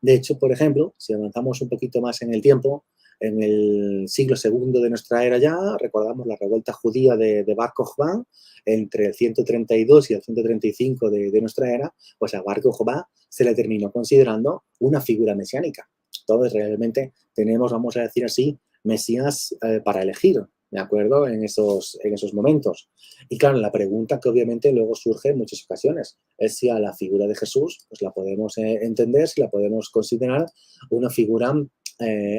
De hecho, por ejemplo, si avanzamos un poquito más en el tiempo, en el siglo II de nuestra era ya, recordamos la revuelta judía de Bar Kokhba, entre el 132 y el 135 de nuestra era, pues a Bar Kokhba se le terminó considerando una figura mesiánica. Entonces, realmente tenemos, vamos a decir así, Mesías para elegir, ¿de acuerdo? En esos momentos. Y claro, la pregunta que obviamente luego surge en muchas ocasiones es si a la figura de Jesús pues la podemos entender, si la podemos considerar una figura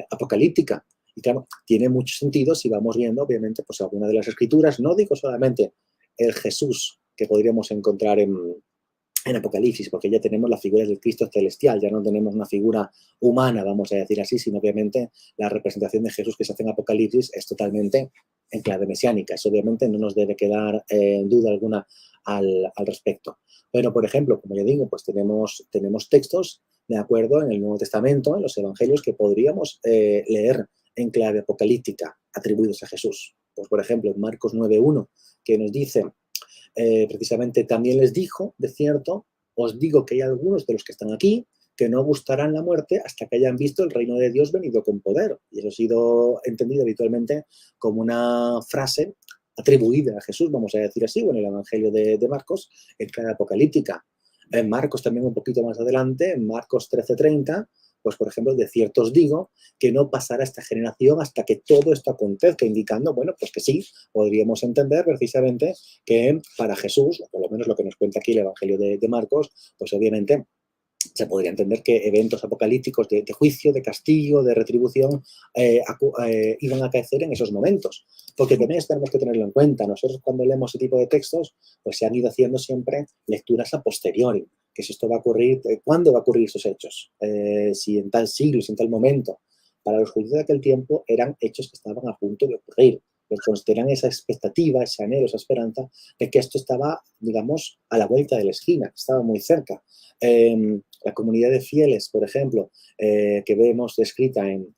apocalíptica. Y claro, tiene mucho sentido si vamos viendo, obviamente, pues alguna de las escrituras, no digo solamente el Jesús que podríamos encontrar en Apocalipsis, porque ya tenemos la figura del Cristo celestial, ya no tenemos una figura humana, vamos a decir así, sino obviamente la representación de Jesús que se hace en Apocalipsis es totalmente en clave mesiánica. Eso obviamente no nos debe quedar en duda alguna al respecto. Pero, por ejemplo, como ya digo, pues tenemos textos, de acuerdo, en el Nuevo Testamento, en los Evangelios, que podríamos leer en clave apocalíptica, atribuidos a Jesús. Pues, por ejemplo, en Marcos 9:1, que nos dice precisamente también les dijo, de cierto, os digo que hay algunos de los que están aquí que no gustarán la muerte hasta que hayan visto el reino de Dios venido con poder. Y eso ha sido entendido habitualmente como una frase atribuida a Jesús, vamos a decir así, o en el Evangelio de Marcos, en cada apocalíptica. En Marcos también un poquito más adelante, en Marcos 13:30, pues por ejemplo, de cierto os digo que no pasará esta generación hasta que todo esto acontezca, indicando, bueno, pues que sí, podríamos entender precisamente que para Jesús, o por lo menos lo que nos cuenta aquí el Evangelio de Marcos, pues obviamente se podría entender que eventos apocalípticos de juicio, de castigo, de retribución, iban a acaecer en esos momentos. Porque también tenemos que tenerlo en cuenta. Nosotros cuando leemos ese tipo de textos, pues se han ido haciendo siempre lecturas a posteriori, que si esto va a ocurrir, ¿cuándo va a ocurrir esos hechos? Si en tal siglo, si en tal momento. Para los judíos de aquel tiempo eran hechos que estaban a punto de ocurrir. Pues tenían esa expectativa, ese anhelo, esa esperanza de que esto estaba, digamos, a la vuelta de la esquina, que estaba muy cerca. La comunidad de fieles, por ejemplo, que vemos descrita en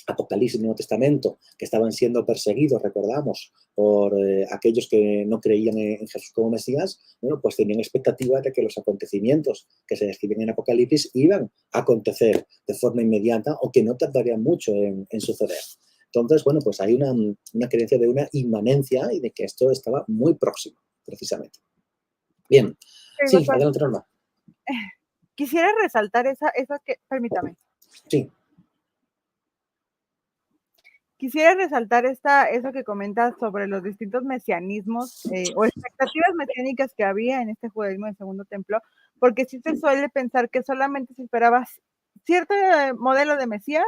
Apocalipsis, Nuevo Testamento, que estaban siendo perseguidos, recordamos, por aquellos que no creían en Jesús como Mesías, bueno, pues tenían expectativa de que los acontecimientos que se describen en Apocalipsis iban a acontecer de forma inmediata o que no tardarían mucho en suceder. Entonces, bueno, pues hay una creencia de una inmanencia y de que esto estaba muy próximo, precisamente. Bien. Sí, adelante, Norma. Quisiera resaltar esa que, permítame. Sí. Quisiera resaltar eso que comentas sobre los distintos mesianismos o expectativas mesiánicas que había en este judaísmo del Segundo Templo, porque sí se suele pensar que solamente se esperaba cierto modelo de Mesías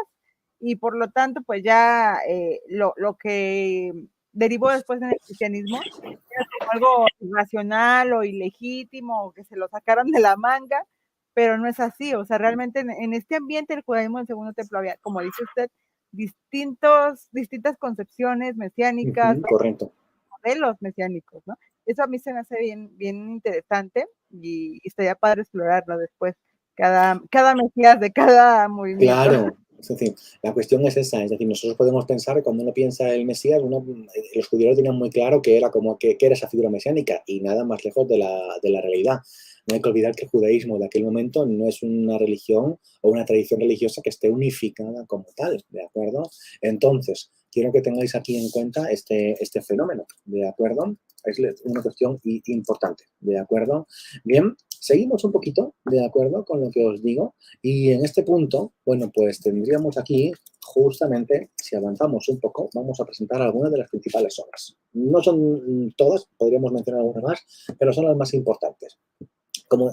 y por lo tanto, pues ya lo que derivó después en el cristianismo era como algo irracional o ilegítimo, o que se lo sacaron de la manga, pero no es así. O sea, realmente en este ambiente del judaísmo del Segundo Templo había, como dice usted, distintas concepciones mesiánicas, correcto, modelos mesiánicos, ¿no? Eso a mí se me hace bien interesante y estaría padre explorarlo después, cada Mesías de cada movimiento. Claro, es decir, la cuestión es esa, es decir, nosotros podemos pensar, cuando uno piensa en el Mesías, los judíos tenían muy claro que era como que era esa figura mesiánica y nada más lejos de la realidad. No hay que olvidar que el judaísmo de aquel momento no es una religión o una tradición religiosa que esté unificada como tal, ¿de acuerdo? Entonces, quiero que tengáis aquí en cuenta este fenómeno, ¿de acuerdo? Es una cuestión importante, ¿de acuerdo? Bien, seguimos un poquito, ¿de acuerdo? Con lo que os digo. Y en este punto, bueno, pues tendríamos aquí, justamente, si avanzamos un poco, vamos a presentar algunas de las principales obras. No son todas, podríamos mencionar algunas más, pero son las más importantes.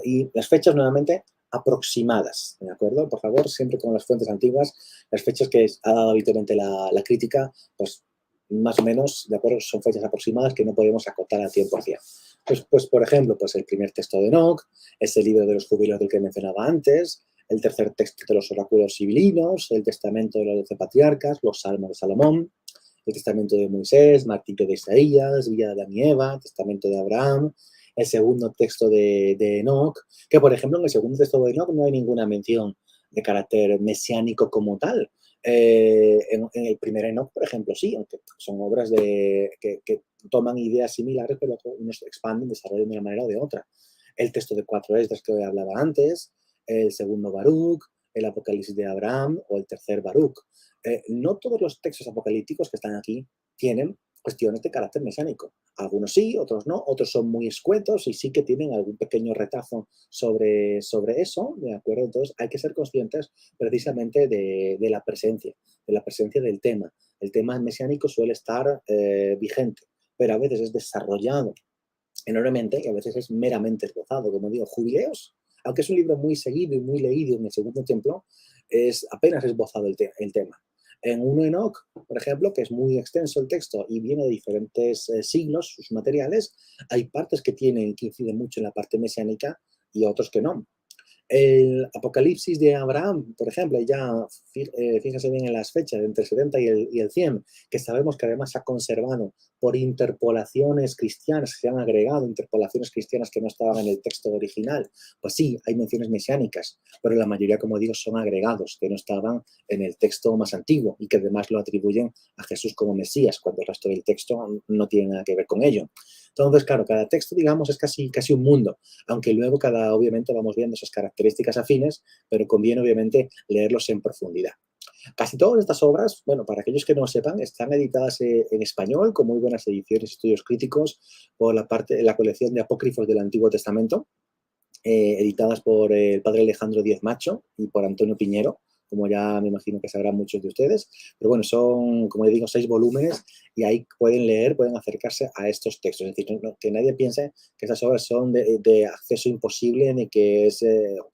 Y las fechas, nuevamente, aproximadas, ¿de acuerdo? Por favor, siempre con las fuentes antiguas, las fechas que ha dado habitualmente la crítica, pues más o menos, ¿de acuerdo? Son fechas aproximadas que no podemos acotar al 100%. Pues, por ejemplo, pues el primer texto de Enoc, ese libro de los jubileos del que mencionaba antes, el tercer texto de los oráculos sibilinos, el testamento de los 12 patriarcas, los salmos de Salomón, el testamento de Moisés, martirio de Isaías, vida de Adán y Eva, testamento de Abraham, el segundo texto de Enoc, que por ejemplo en el segundo texto de Enoc no hay ninguna mención de carácter mesiánico como tal. En el primer Enoc, por ejemplo, sí, aunque son obras que toman ideas similares, pero unos expanden, desarrollan de una manera o de otra. El texto de 4 Esdras que hablaba antes, el segundo Baruch, el Apocalipsis de Abraham o el tercer Baruch. No todos los textos apocalípticos que están aquí tienen cuestiones de carácter mesiánico. Algunos sí, otros no, otros son muy escuetos y sí que tienen algún pequeño retazo sobre eso, ¿de acuerdo? Entonces hay que ser conscientes precisamente de la presencia del tema. El tema mesiánico suele estar vigente, pero a veces es desarrollado enormemente y a veces es meramente esbozado. Como digo, Jubileos, aunque es un libro muy seguido y muy leído en el Segundo Templo, es apenas esbozado el tema. En 1 Enoc, por ejemplo, que es muy extenso el texto y viene de diferentes siglos, sus materiales, hay partes que inciden mucho en la parte mesiánica y otros que no. El Apocalipsis de Abraham, por ejemplo, ya fíjense bien en las fechas, entre el 70 y el 100, que sabemos que además se ha conservado por interpolaciones cristianas, se han agregado interpolaciones cristianas que no estaban en el texto original. Pues sí, hay menciones mesiánicas, pero la mayoría, como digo, son agregados, que no estaban en el texto más antiguo y que además lo atribuyen a Jesús como Mesías, cuando el resto del texto no tiene nada que ver con ello. Entonces, claro, cada texto, digamos, es casi un mundo, aunque luego obviamente vamos viendo esas características afines, pero conviene, obviamente, leerlos en profundidad. Casi todas estas obras, bueno, para aquellos que no lo sepan, están editadas en español, con muy buenas ediciones, estudios críticos, por la colección de apócrifos del Antiguo Testamento, editadas por el padre Alejandro Díez Macho y por Antonio Piñero, como ya me imagino que sabrán muchos de ustedes. Pero bueno, son, como les digo, 6 volúmenes y ahí pueden leer, pueden acercarse a estos textos. Es decir, que nadie piense que esas obras son de acceso imposible ni que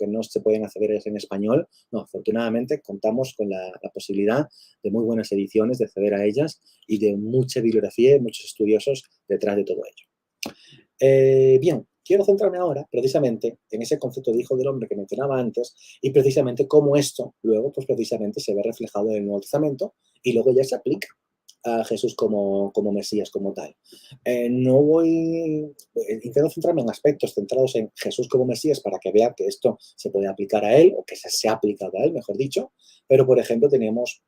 no se pueden acceder en español. No, afortunadamente contamos con la posibilidad de muy buenas ediciones, de acceder a ellas y de mucha bibliografía y muchos estudiosos detrás de todo ello. Bien, quiero centrarme ahora precisamente en ese concepto de hijo del hombre que mencionaba antes y precisamente cómo esto luego pues precisamente se ve reflejado en el Nuevo Testamento y luego ya se aplica a Jesús como Mesías, como tal. Intento centrarme en aspectos centrados en Jesús como Mesías para que vea que esto se puede aplicar a él o que se ha aplicado a él, mejor dicho, pero por ejemplo tenemos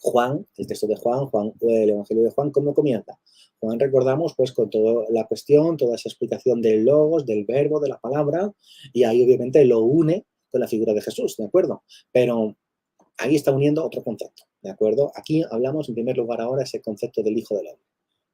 Juan, el texto de Juan, el Evangelio de Juan, ¿cómo comienza? Juan, recordamos, pues con toda la cuestión, toda esa explicación del logos, del verbo, de la palabra, y ahí obviamente lo une con la figura de Jesús, ¿de acuerdo? Pero ahí está uniendo otro concepto, ¿de acuerdo? Aquí hablamos en primer lugar ahora ese concepto del Hijo del Hombre.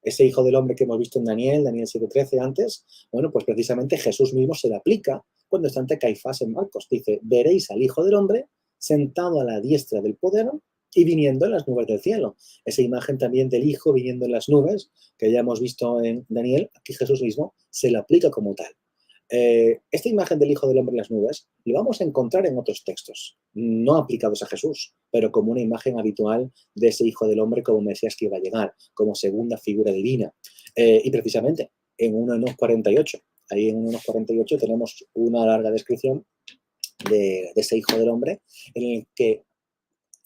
Ese Hijo del Hombre que hemos visto en Daniel 7:13 antes, bueno, pues precisamente Jesús mismo se le aplica cuando está ante Caifás en Marcos. Dice, veréis al Hijo del Hombre sentado a la diestra del poder y viniendo en las nubes del cielo. Esa imagen también del Hijo viniendo en las nubes, que ya hemos visto en Daniel, aquí Jesús mismo se la aplica como tal. Esta imagen del Hijo del Hombre en las nubes lo vamos a encontrar en otros textos, no aplicados a Jesús, pero como una imagen habitual de ese Hijo del Hombre como Mesías que iba a llegar, como segunda figura divina. Y precisamente en 1:48, ahí en 1:48 tenemos una larga descripción de ese Hijo del Hombre en el que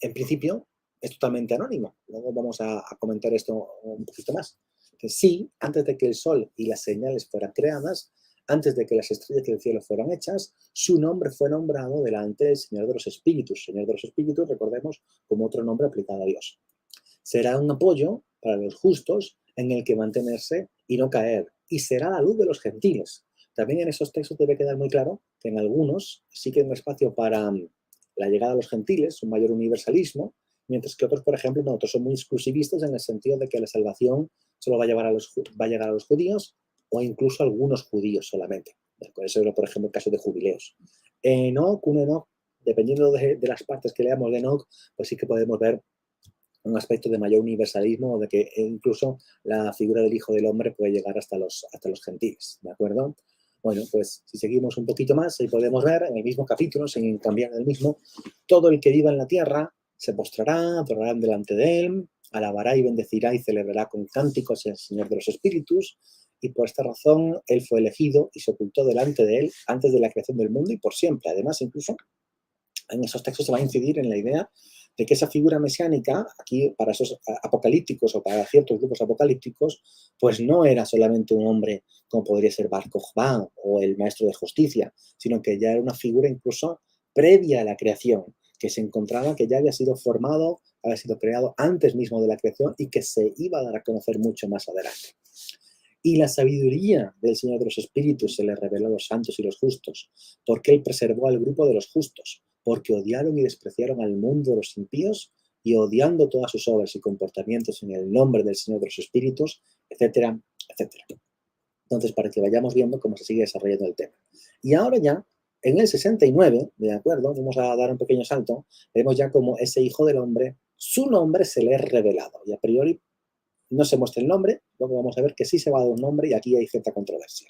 en principio es totalmente anónimo. Luego vamos a comentar esto un poquito más. Que sí, antes de que el sol y las señales fueran creadas, antes de que las estrellas del cielo fueran hechas, su nombre fue nombrado delante del Señor de los Espíritus. Señor de los Espíritus, recordemos, como otro nombre aplicado a Dios. Será un apoyo para los justos en el que mantenerse y no caer, y será la luz de los gentiles. también en esos textos debe quedar muy claro que en algunos sí que hay un espacio para la llegada a los gentiles, un mayor universalismo, mientras que otros, por ejemplo, no, otros son muy exclusivistas en el sentido de que la salvación solo va a llegar a los judíos o incluso a algunos judíos solamente. Eso era, por ejemplo, el caso de Jubileos. Enoc, un Enoc, dependiendo de las partes que leamos de Enoc, pues sí que podemos ver un aspecto de mayor universalismo, o de que incluso la figura del Hijo del Hombre puede llegar hasta los gentiles, ¿de acuerdo? Bueno, pues si seguimos un poquito más, ahí podemos ver en el mismo capítulo, sin cambiar el mismo, todo el que viva en la tierra se postrará, adorarán delante de él, alabará y bendecirá y celebrará con cánticos el Señor de los Espíritus, y por esta razón él fue elegido y se ocultó delante de él antes de la creación del mundo y por siempre. Además, incluso en esos textos se va a incidir en la idea de que esa figura mesiánica, aquí para esos apocalípticos o para ciertos grupos apocalípticos, pues no era solamente un hombre como podría ser Bar Kokhba o el maestro de justicia, sino que ya era una figura incluso previa a la creación, que se encontraba, que ya había sido formado, había sido creado antes mismo de la creación y que se iba a dar a conocer mucho más adelante. Y la sabiduría del Señor de los Espíritus se le reveló a los santos y los justos, porque Él preservó al grupo de los justos, porque odiaron y despreciaron al mundo de los impíos, y odiando todas sus obras y comportamientos en el nombre del Señor de los Espíritus, etcétera, etcétera. Entonces, para que vayamos viendo cómo se sigue desarrollando el tema. Y ahora ya, en el 69, ¿de acuerdo? Vamos a dar un pequeño salto, vemos ya como ese Hijo del Hombre, su nombre se le es revelado, y a priori no se muestra el nombre, luego vamos a ver que sí se va a dar un nombre y aquí hay cierta controversia.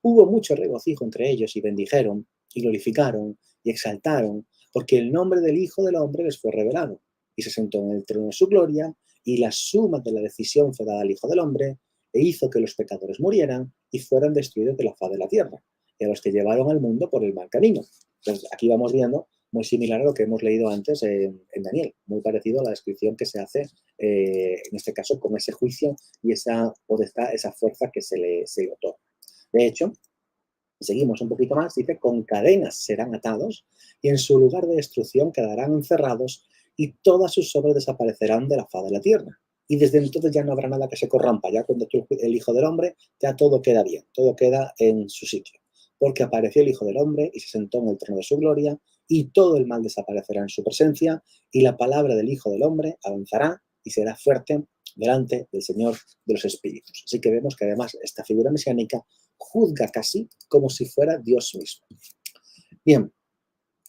Hubo mucho regocijo entre ellos y bendijeron, y glorificaron, y exaltaron, porque el nombre del Hijo del Hombre les fue revelado, y se sentó en el trono de su gloria, y la suma de la decisión fue dada al Hijo del Hombre, e hizo que los pecadores murieran y fueran destruidos de la faz de la tierra, y a los que llevaron al mundo por el mal camino. Entonces, aquí vamos viendo muy similar a lo que hemos leído antes en Daniel, muy parecido a la descripción que se hace, en este caso, con ese juicio y esa potestad, esa fuerza que se le otorga. De hecho, seguimos un poquito más, dice, con cadenas serán atados y en su lugar de destrucción quedarán encerrados y todas sus obras desaparecerán de la faz de la tierra. Y desde entonces ya no habrá nada que se corrompa, ya cuando tú, el Hijo del Hombre, ya todo queda bien, todo queda en su sitio. Porque apareció el Hijo del Hombre y se sentó en el trono de su gloria y todo el mal desaparecerá en su presencia y la palabra del Hijo del Hombre avanzará y será fuerte delante del Señor de los Espíritus. Así que vemos que además esta figura mesiánica juzga casi como si fuera Dios mismo. Bien,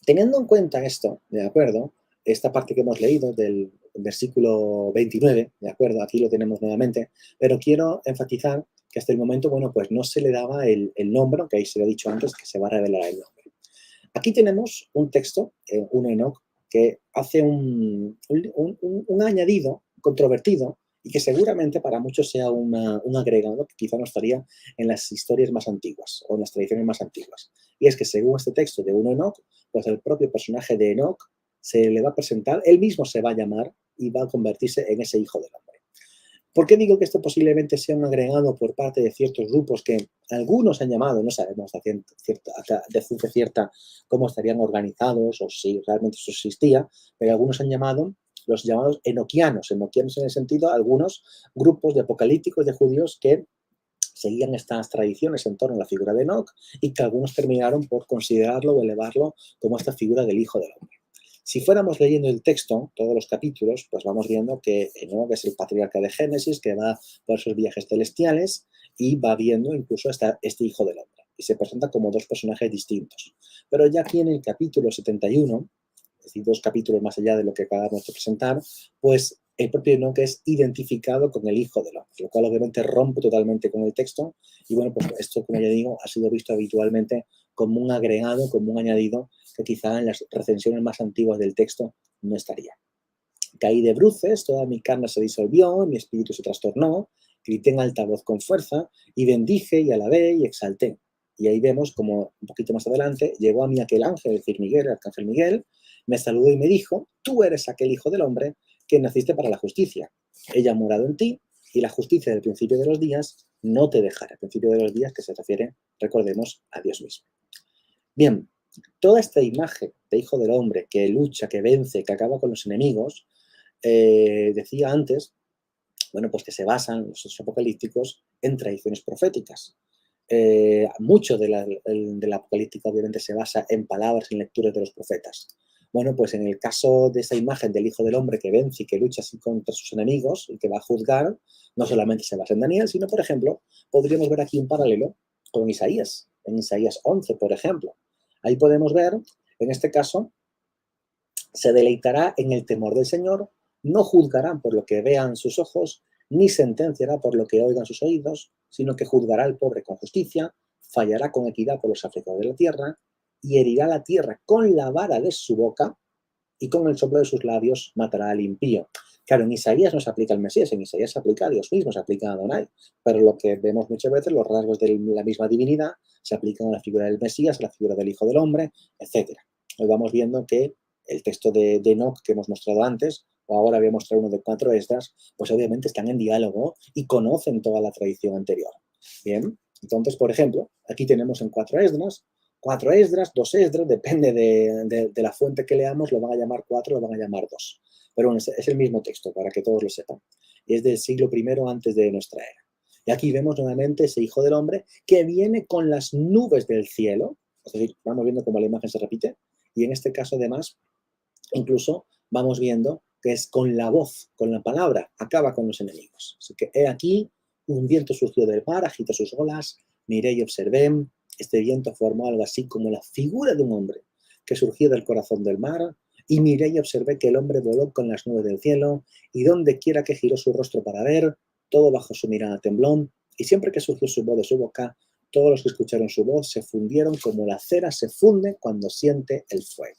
teniendo en cuenta esto, ¿de acuerdo? Esta parte que hemos leído del versículo 29, ¿de acuerdo? Aquí lo tenemos nuevamente, pero quiero enfatizar que hasta el momento, bueno, pues no se le daba el nombre, aunque ahí se lo he dicho antes, que se va a revelar el nombre. Aquí tenemos un texto, un Enoc, que hace un añadido controvertido y que seguramente para muchos sea un agregado que quizá no estaría en las historias más antiguas o en las tradiciones más antiguas. Y es que según este texto de un Enoc, pues el propio personaje de Enoc se le va a presentar, él mismo se va a llamar y va a convertirse en ese Hijo del Hombre. ¿Por qué digo que esto posiblemente sea un agregado por parte de ciertos grupos que algunos han llamado, no sabemos de ciencia cierta cómo estarían organizados o si realmente eso existía, pero algunos han llamado los llamados enoquianos en el sentido algunos grupos de apocalípticos de judíos que seguían estas tradiciones en torno a la figura de Enoc y que algunos terminaron por considerarlo o elevarlo como esta figura del Hijo del Hombre. Si fuéramos leyendo el texto, todos los capítulos, pues vamos viendo que Enoc es el patriarca de Génesis, que va por sus viajes celestiales y va viendo incluso este Hijo del Hombre. Y se presenta como dos personajes distintos. Pero ya aquí en el capítulo 71, es decir, 2 capítulos más allá de lo que acabamos de presentar, pues el propio Enoc es identificado con el Hijo del Hombre, lo cual obviamente rompe totalmente con el texto. Y bueno, pues esto, como ya digo, ha sido visto habitualmente como un agregado, como un añadido, que quizá en las recensiones más antiguas del texto no estaría. Caí de bruces, toda mi carne se disolvió, mi espíritu se trastornó, grité en alta voz con fuerza, y bendije, y alabé, y exalté. Y ahí vemos como un poquito más adelante llegó a mí aquel ángel, es decir, Miguel, el arcángel Miguel, me saludó y me dijo, tú eres aquel Hijo del Hombre que naciste para la justicia. Ella ha morado en ti, y la justicia del principio de los días no te dejará. El principio de los días que se refiere, recordemos, a Dios mismo. Bien, toda esta imagen de Hijo del Hombre que lucha, que vence, que acaba con los enemigos, decía antes, bueno, pues que se basan los apocalípticos en tradiciones proféticas. mucho de la apocalíptica obviamente se basa en palabras, en lecturas de los profetas. Bueno, pues en el caso de esa imagen del Hijo del Hombre que vence y que lucha así contra sus enemigos y que va a juzgar, no solamente se basa en Daniel, sino, por ejemplo, podríamos ver aquí un paralelo con Isaías, en Isaías 11, por ejemplo. Ahí podemos ver, en este caso, se deleitará en el temor del Señor, no juzgará por lo que vean sus ojos, ni sentenciará por lo que oigan sus oídos, sino que juzgará al pobre con justicia, fallará con equidad por los afligidos de la tierra, y herirá la tierra con la vara de su boca, y con el soplo de sus labios matará al impío. Claro, en Isaías no se aplica al Mesías, en Isaías se aplica a Dios mismo, se aplica a Adonai, pero lo que vemos muchas veces, los rasgos de la misma divinidad, se aplican a la figura del Mesías, a la figura del Hijo del Hombre, etc. Hoy vamos viendo que el texto de Enoch que hemos mostrado antes, o ahora voy a mostrar uno de 4 Esdras, pues obviamente están en diálogo y conocen toda la tradición anterior. Bien, entonces, por ejemplo, aquí tenemos en 4 Esdras, 2 Esdras, depende de la fuente que leamos, lo van a llamar 4, lo van a llamar 2. Pero bueno, es el mismo texto, para que todos lo sepan. Es del siglo I antes de nuestra era. Y aquí vemos nuevamente ese Hijo del Hombre que viene con las nubes del cielo, es decir, vamos viendo cómo la imagen se repite, y en este caso además, incluso vamos viendo que es con la voz, con la palabra, acaba con los enemigos. Así que he aquí, un viento surgió del mar, agitó sus olas, miré y observé, este viento formó algo así como la figura de un hombre que surgió del corazón del mar, y miré y observé que el hombre voló con las nubes del cielo, y donde quiera que giró su rostro para ver, todo bajo su mirada tembló, y siempre que surgió su voz de su boca, todos los que escucharon su voz se fundieron como la cera se funde cuando siente el fuego.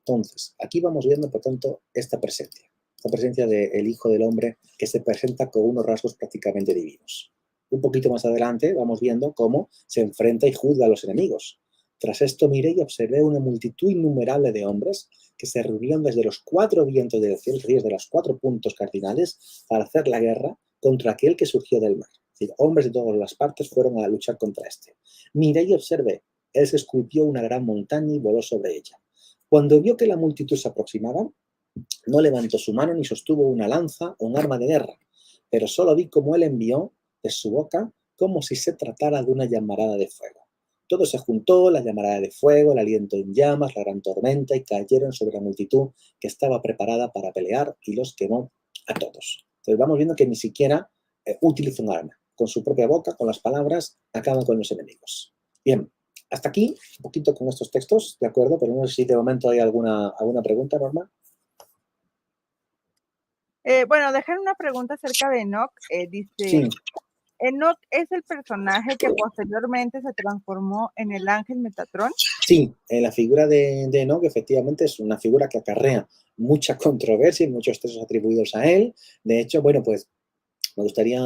Entonces, aquí vamos viendo, por tanto, esta presencia del Hijo del Hombre que se presenta con unos rasgos prácticamente divinos. Un poquito más adelante vamos viendo cómo se enfrenta y juzga a los enemigos. Tras esto miré y observé una multitud innumerable de hombres que se reunían desde los 4 vientos del cielo, es decir, desde los 4 puntos cardinales, para hacer la guerra contra aquel que surgió del mar. Es decir, hombres de todas las partes fueron a luchar contra este. Miré y observé, él se esculpió una gran montaña y voló sobre ella. Cuando vio que la multitud se aproximaba, no levantó su mano ni sostuvo una lanza o un arma de guerra, pero solo vi cómo él envió de su boca como si se tratara de una llamarada de fuego. Todo se juntó, la llamarada de fuego, el aliento en llamas, la gran tormenta, y cayeron sobre la multitud que estaba preparada para pelear y los quemó a todos. Entonces vamos viendo que ni siquiera utiliza un arma. Con su propia boca, con las palabras, acaba con los enemigos. Bien, hasta aquí, un poquito con estos textos, ¿de acuerdo? Pero no sé si de momento hay alguna pregunta, Norma. Bueno, dejar una pregunta acerca de Enoch. Dice, Sí. ¿Enoch es el personaje que posteriormente se transformó en el ángel Metatrón? Sí, la figura de Enoch efectivamente es una figura que acarrea mucha controversia y muchos textos atribuidos a él. De hecho, bueno, pues me gustaría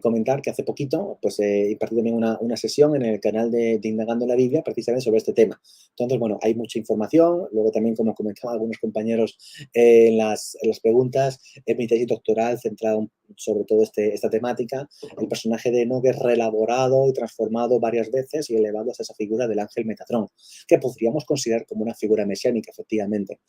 comentar que hace poquito pues, impartí también una sesión en el canal de Indagando la Biblia precisamente sobre este tema. Entonces, bueno, hay mucha información. Luego también, como comentaban algunos compañeros en las preguntas, es mi tesis doctoral centrada sobre todo esta temática. El personaje de Enoch es reelaborado y transformado varias veces y elevado hasta esa figura del ángel Metatrón, que podríamos considerar como una figura mesiánica, efectivamente.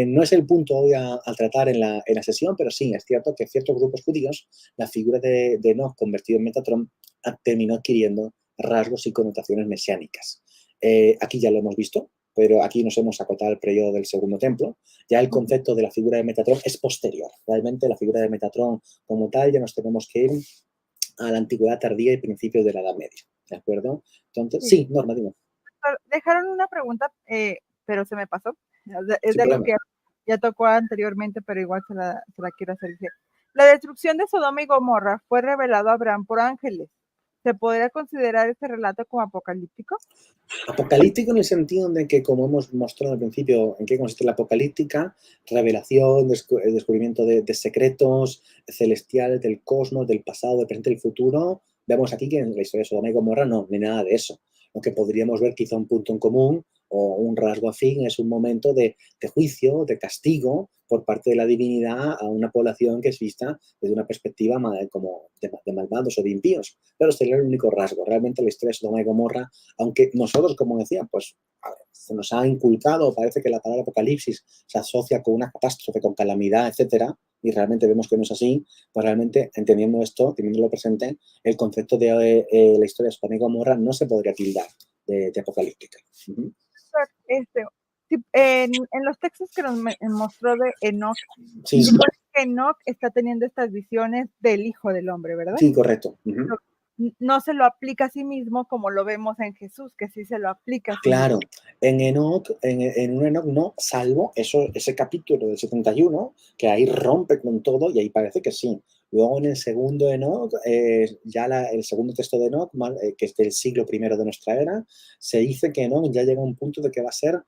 No es el punto hoy a tratar en la sesión, pero sí, es cierto que ciertos grupos judíos la figura de Enoch convertido en Metatrón terminó adquiriendo rasgos y connotaciones mesiánicas. Aquí ya lo hemos visto, pero aquí nos hemos acotado al periodo del Segundo Templo. Ya el concepto de la figura de Metatrón es posterior. Realmente la figura de Metatrón como tal ya nos tenemos que ir a la antigüedad tardía y principios de la Edad Media. ¿De acuerdo? Entonces, sí, Norma, dime. Dejaron una pregunta, pero se me pasó. Es de algo que ya tocó anteriormente, pero igual se la quiero hacer. La destrucción de Sodoma y Gomorra fue revelado a Abraham por ángeles. ¿Se podría considerar este relato como apocalíptico? Apocalíptico en el sentido de que, como hemos mostrado al principio, en qué consiste la apocalíptica, revelación, descubrimiento de secretos celestiales del cosmos, del pasado, del presente y del futuro. Vemos aquí que en la historia de Sodoma y Gomorra no hay nada de eso. Lo que podríamos ver quizá un punto en común o un rasgo afín es un momento de juicio, de castigo por parte de la divinidad a una población que es vista desde una perspectiva como de malvados o de impíos. Pero sería el único rasgo. Realmente la historia de Sodoma y Gomorra, aunque nosotros, como decía, pues se nos ha inculcado, parece que la palabra apocalipsis se asocia con una catástrofe, con calamidad, etcétera, y realmente vemos que no es así, pues realmente entendiendo esto, teniéndolo presente, el concepto de la historia de Sodoma y Gomorra no se podría tildar de apocalíptica. Este, en los textos que nos mostró de Enoch, Sí, Enoch está teniendo estas visiones del Hijo del Hombre, ¿verdad? sí, correcto. No se lo aplica a sí mismo como lo vemos en Jesús, que sí se lo aplica a sí Claro, mismo. en Enoch, en un Enoch no, salvo ese capítulo del 71, que ahí rompe con todo y ahí parece que sí. Luego en el segundo Enoch, ya el segundo texto de Enoch, que es del siglo I de nuestra era, se dice que Enoch ya llega a un punto de que va a ser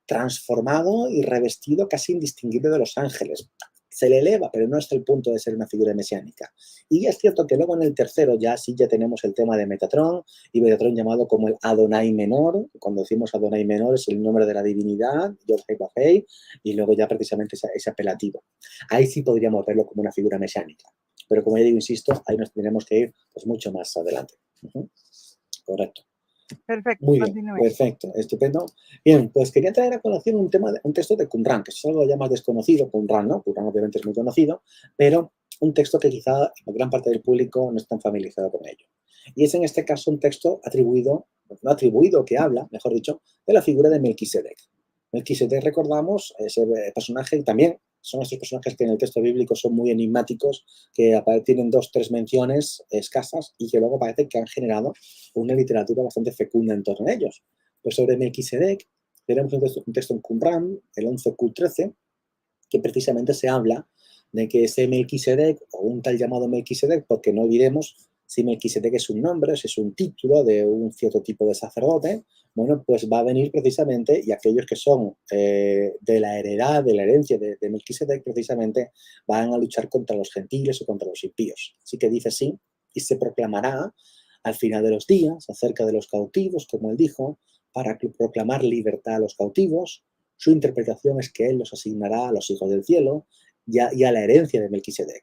transformado y revestido casi indistinguible de los ángeles. Se le eleva, pero no hasta el punto de ser una figura mesiánica. Y es cierto que luego en el tercero ya sí ya tenemos el tema de Metatron, y Metatron llamado como el Adonai menor. Cuando decimos Adonai menor es el nombre de la divinidad, Yod-Heh-Vav-Heh, y luego ya precisamente ese apelativo. Ahí sí podríamos verlo como una figura mesiánica. Pero como ya digo, insisto, ahí nos tendremos que ir pues, mucho más adelante. Correcto. Perfecto, Muy bien, continúe. perfecto, estupendo. Bien, pues quería traer a colación un texto de Qumran, que es algo ya más desconocido, Qumran, ¿no? Qumran obviamente es muy conocido, pero un texto que quizá la gran parte del público no está familiarizado con ello. Y es en este caso un texto no atribuido, que habla, mejor dicho, de la figura de Melquisedec. Melquisedec, recordamos, ese personaje y también son estos personajes que en el texto bíblico son muy enigmáticos, que tienen 2 o 3 menciones escasas y que luego parece que han generado una literatura bastante fecunda en torno a ellos. Pues sobre Melquisedec tenemos un texto en Qumran, el 11Q13, que precisamente se habla de que ese Melquisedec, o un tal llamado Melquisedec, porque no olvidemos si Melquisedec es un nombre, si es un título de un cierto tipo de sacerdote, bueno, pues va a venir precisamente, y aquellos que son de la heredad, de la herencia de Melquisedec, precisamente van a luchar contra los gentiles o contra los impíos. Así que dice así, y se proclamará al final de los días acerca de los cautivos, como él dijo, para proclamar libertad a los cautivos. Su interpretación es que él los asignará a los hijos del cielo y a la herencia de Melquisedec.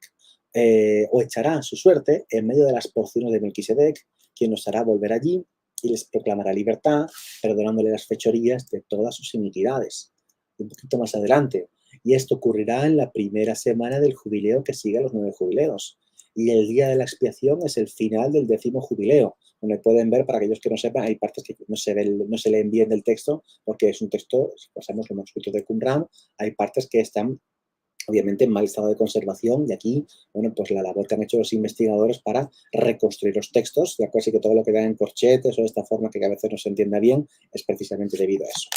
O echará su suerte en medio de las porciones de Melquisedec, quien los hará volver allí y les proclamará libertad, perdonándole las fechorías de todas sus iniquidades. Un poquito más adelante. Y esto ocurrirá en la primera semana del jubileo que sigue a los 9 jubileos. Y el día de la expiación es el final del 10º jubileo, donde pueden ver, para aquellos que no sepan, hay partes que no se leen bien del texto, porque es un texto, si pasamos los manuscritos de Qumran, hay partes que están obviamente en mal estado de conservación, y aquí, bueno, pues la labor que han hecho los investigadores para reconstruir los textos, ya casi que todo lo que da en corchetes o de esta forma que a veces no se entienda bien, es precisamente debido a eso.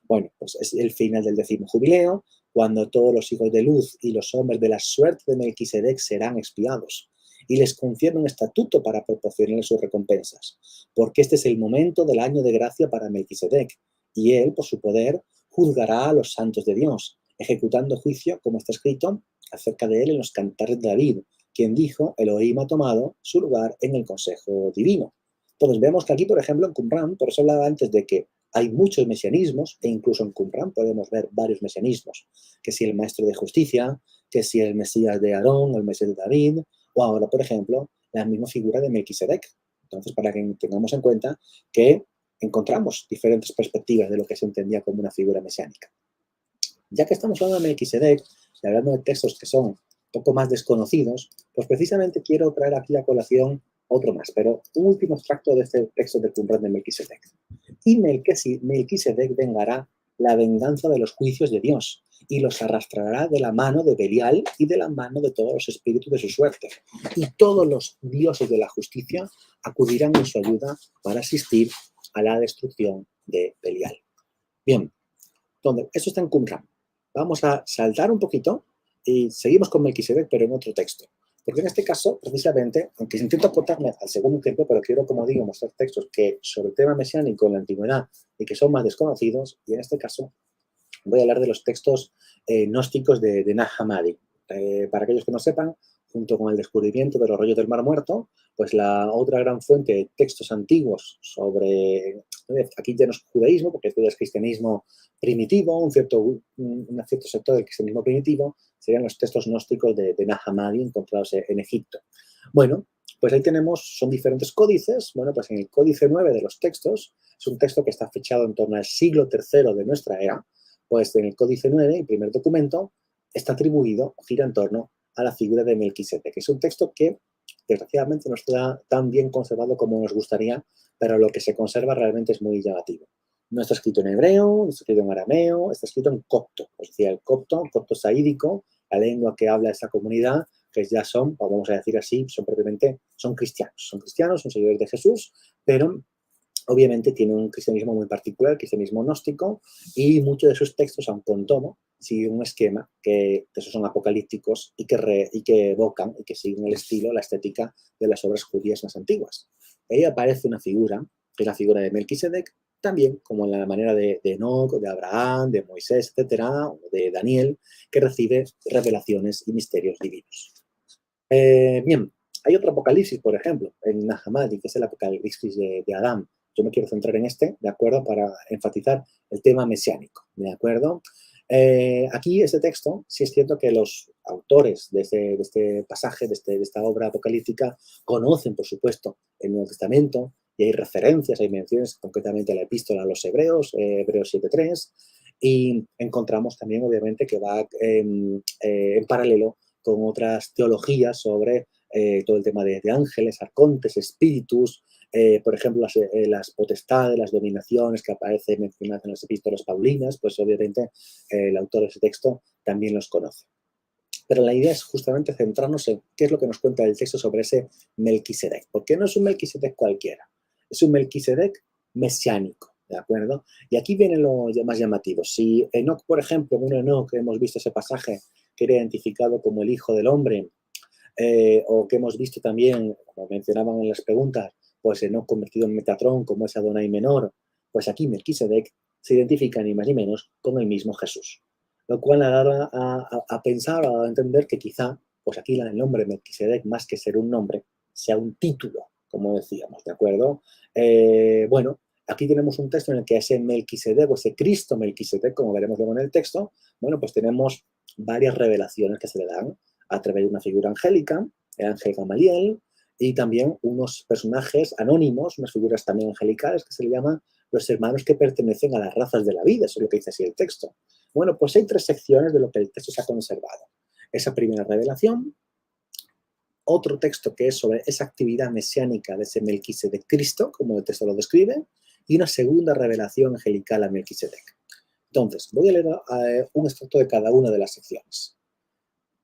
Bueno, pues es el final del 10º jubileo, cuando todos los hijos de luz y los hombres de la suerte de Melquisedec serán expiados, y les confiere un estatuto para proporcionarles sus recompensas, porque este es el momento del año de gracia para Melquisedec, y él, por su poder, juzgará a los santos de Dios, ejecutando juicio, como está escrito acerca de él en los cantares de David, quien dijo, Elohim ha tomado su lugar en el consejo divino. Entonces vemos que aquí, por ejemplo, en Qumran, por eso hablaba antes de que hay muchos mesianismos, e incluso en Qumran podemos ver varios mesianismos, que si el maestro de justicia, que si el Mesías de Aarón, el Mesías de David, o ahora, por ejemplo, la misma figura de Melquisedec. Entonces, para que tengamos en cuenta que encontramos diferentes perspectivas de lo que se entendía como una figura mesiánica. Ya que estamos hablando de Melquisedec y hablando de textos que son un poco más desconocidos, pues precisamente quiero traer aquí a colación otro más, pero un último extracto de este texto del Qumran de Melquisedec. Y Melquisedec vengará la venganza de los juicios de Dios y los arrastrará de la mano de Belial y de la mano de todos los espíritus de su suerte. Y todos los dioses de la justicia acudirán en su ayuda para asistir a la destrucción de Belial. Bien, entonces, eso está en Qumran. Vamos a saltar un poquito y seguimos con Melquisedec, pero en otro texto. Porque en este caso, precisamente, aunque intento acotarme al segundo tiempo, pero quiero, como digo, mostrar textos que sobre el tema mesiánico en la antigüedad y que son más desconocidos, y en este caso voy a hablar de los textos gnósticos de Nag Hammadi. Para aquellos que no sepan, junto con el descubrimiento de los rollos del Mar Muerto, pues la otra gran fuente de textos antiguos sobre, aquí ya no es judaísmo, porque esto ya es cristianismo primitivo, un cierto sector del cristianismo primitivo, serían los textos gnósticos de Nag Hammadi encontrados en Egipto. Bueno, pues ahí tenemos, son diferentes códices. Bueno, pues en el códice 9 de los textos, es un texto que está fechado en torno al siglo III de nuestra era, pues en el códice 9, el primer documento, está atribuido, gira en torno a la figura de Melquisedec, que es un texto que desgraciadamente no está tan bien conservado como nos gustaría, pero lo que se conserva realmente es muy llamativo. No está escrito en hebreo, no está escrito en arameo, está escrito en copto, es decir, el copto saídico, la lengua que habla esta comunidad, que ya son, vamos a decir así, son cristianos, son seguidores de Jesús, pero obviamente tiene un cristianismo muy particular, el cristianismo gnóstico, y muchos de sus textos, aun con todo, siguen un esquema que esos son apocalípticos y que evocan y que siguen el estilo, la estética de las obras judías más antiguas. Ahí aparece una figura, que es la figura de Melquisedec, también como en la manera de Enoc, de Abraham, de Moisés, etcétera, o de Daniel, que recibe revelaciones y misterios divinos. Bien, hay otro apocalipsis, por ejemplo, en Nahamadi, que es el apocalipsis de Adán. Yo me quiero centrar en este, ¿de acuerdo? Para enfatizar el tema mesiánico, ¿de acuerdo? Aquí, este texto, sí es cierto que los autores de este pasaje, de esta obra apocalíptica, conocen, por supuesto, el Nuevo Testamento, y hay referencias, hay menciones, concretamente a la epístola a los Hebreos, Hebreos 7.3, y encontramos también, obviamente, que va en paralelo con otras teologías sobre todo el tema de ángeles, arcontes, espíritus, por ejemplo, las potestades, las dominaciones que aparecen mencionadas en las epístolas paulinas, pues obviamente el autor de ese texto también los conoce. Pero la idea es justamente centrarnos en qué es lo que nos cuenta el texto sobre ese Melquisedec, porque no es un Melquisedec cualquiera, es un Melquisedec mesiánico, ¿de acuerdo? Y aquí viene lo más llamativo. Si Enoc, por ejemplo, en Enoc hemos visto ese pasaje que era identificado como el Hijo del Hombre, o que hemos visto también, como mencionaban en las preguntas, pues Enoc convertido en Metatrón, como es Adonai menor, pues aquí Melquisedec se identifica ni más ni menos con el mismo Jesús. Lo cual ha dado a pensar, a entender que quizá, pues aquí el nombre Melquisedec, más que ser un nombre, sea un título, como decíamos, ¿de acuerdo? Bueno, aquí tenemos un texto en el que ese Melquisedec, o ese Cristo Melquisedec, como veremos luego en el texto, bueno, pues tenemos varias revelaciones que se le dan a través de una figura angélica, el ángel Gamaliel, y también unos personajes anónimos, unas figuras también angelicales que se le llaman los hermanos que pertenecen a las razas de la vida, eso es lo que dice así el texto. Bueno, pues hay tres secciones de lo que el texto se ha conservado. Esa primera revelación, otro texto que es sobre esa actividad mesiánica de ese Melquisedec Cristo, como el texto lo describe, y una segunda revelación angelical a Melquisedec. Entonces, voy a leer un extracto de cada una de las secciones.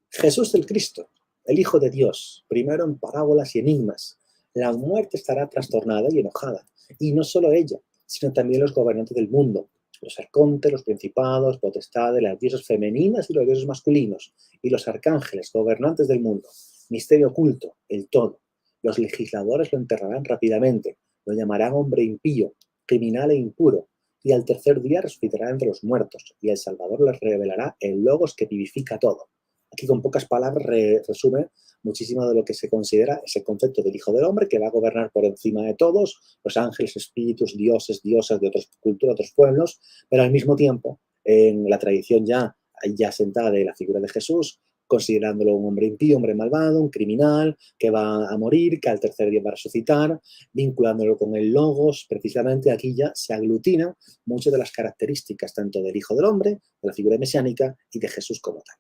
Jesús el Cristo, el Hijo de Dios, primero en parábolas y enigmas. La muerte estará trastornada y enojada, y no solo ella, sino también los gobernantes del mundo, los arcontes, los principados, potestades, las diosas femeninas y los dioses masculinos, y los arcángeles, gobernantes del mundo. Misterio oculto, el todo. Los legisladores lo enterrarán rápidamente, lo llamarán hombre impío, criminal e impuro, y al tercer día resucitará entre los muertos, y el Salvador les revelará el Logos que vivifica todo. Aquí con pocas palabras resume muchísimo de lo que se considera ese concepto del Hijo del Hombre, que va a gobernar por encima de todos, los ángeles, espíritus, dioses, diosas de otras culturas, otros pueblos, pero al mismo tiempo, en la tradición ya sentada de la figura de Jesús, considerándolo un hombre impío, un hombre malvado, un criminal, que va a morir, que al tercer día va a resucitar, vinculándolo con el Logos, precisamente aquí ya se aglutinan muchas de las características tanto del Hijo del Hombre, de la figura mesiánica y de Jesús como tal.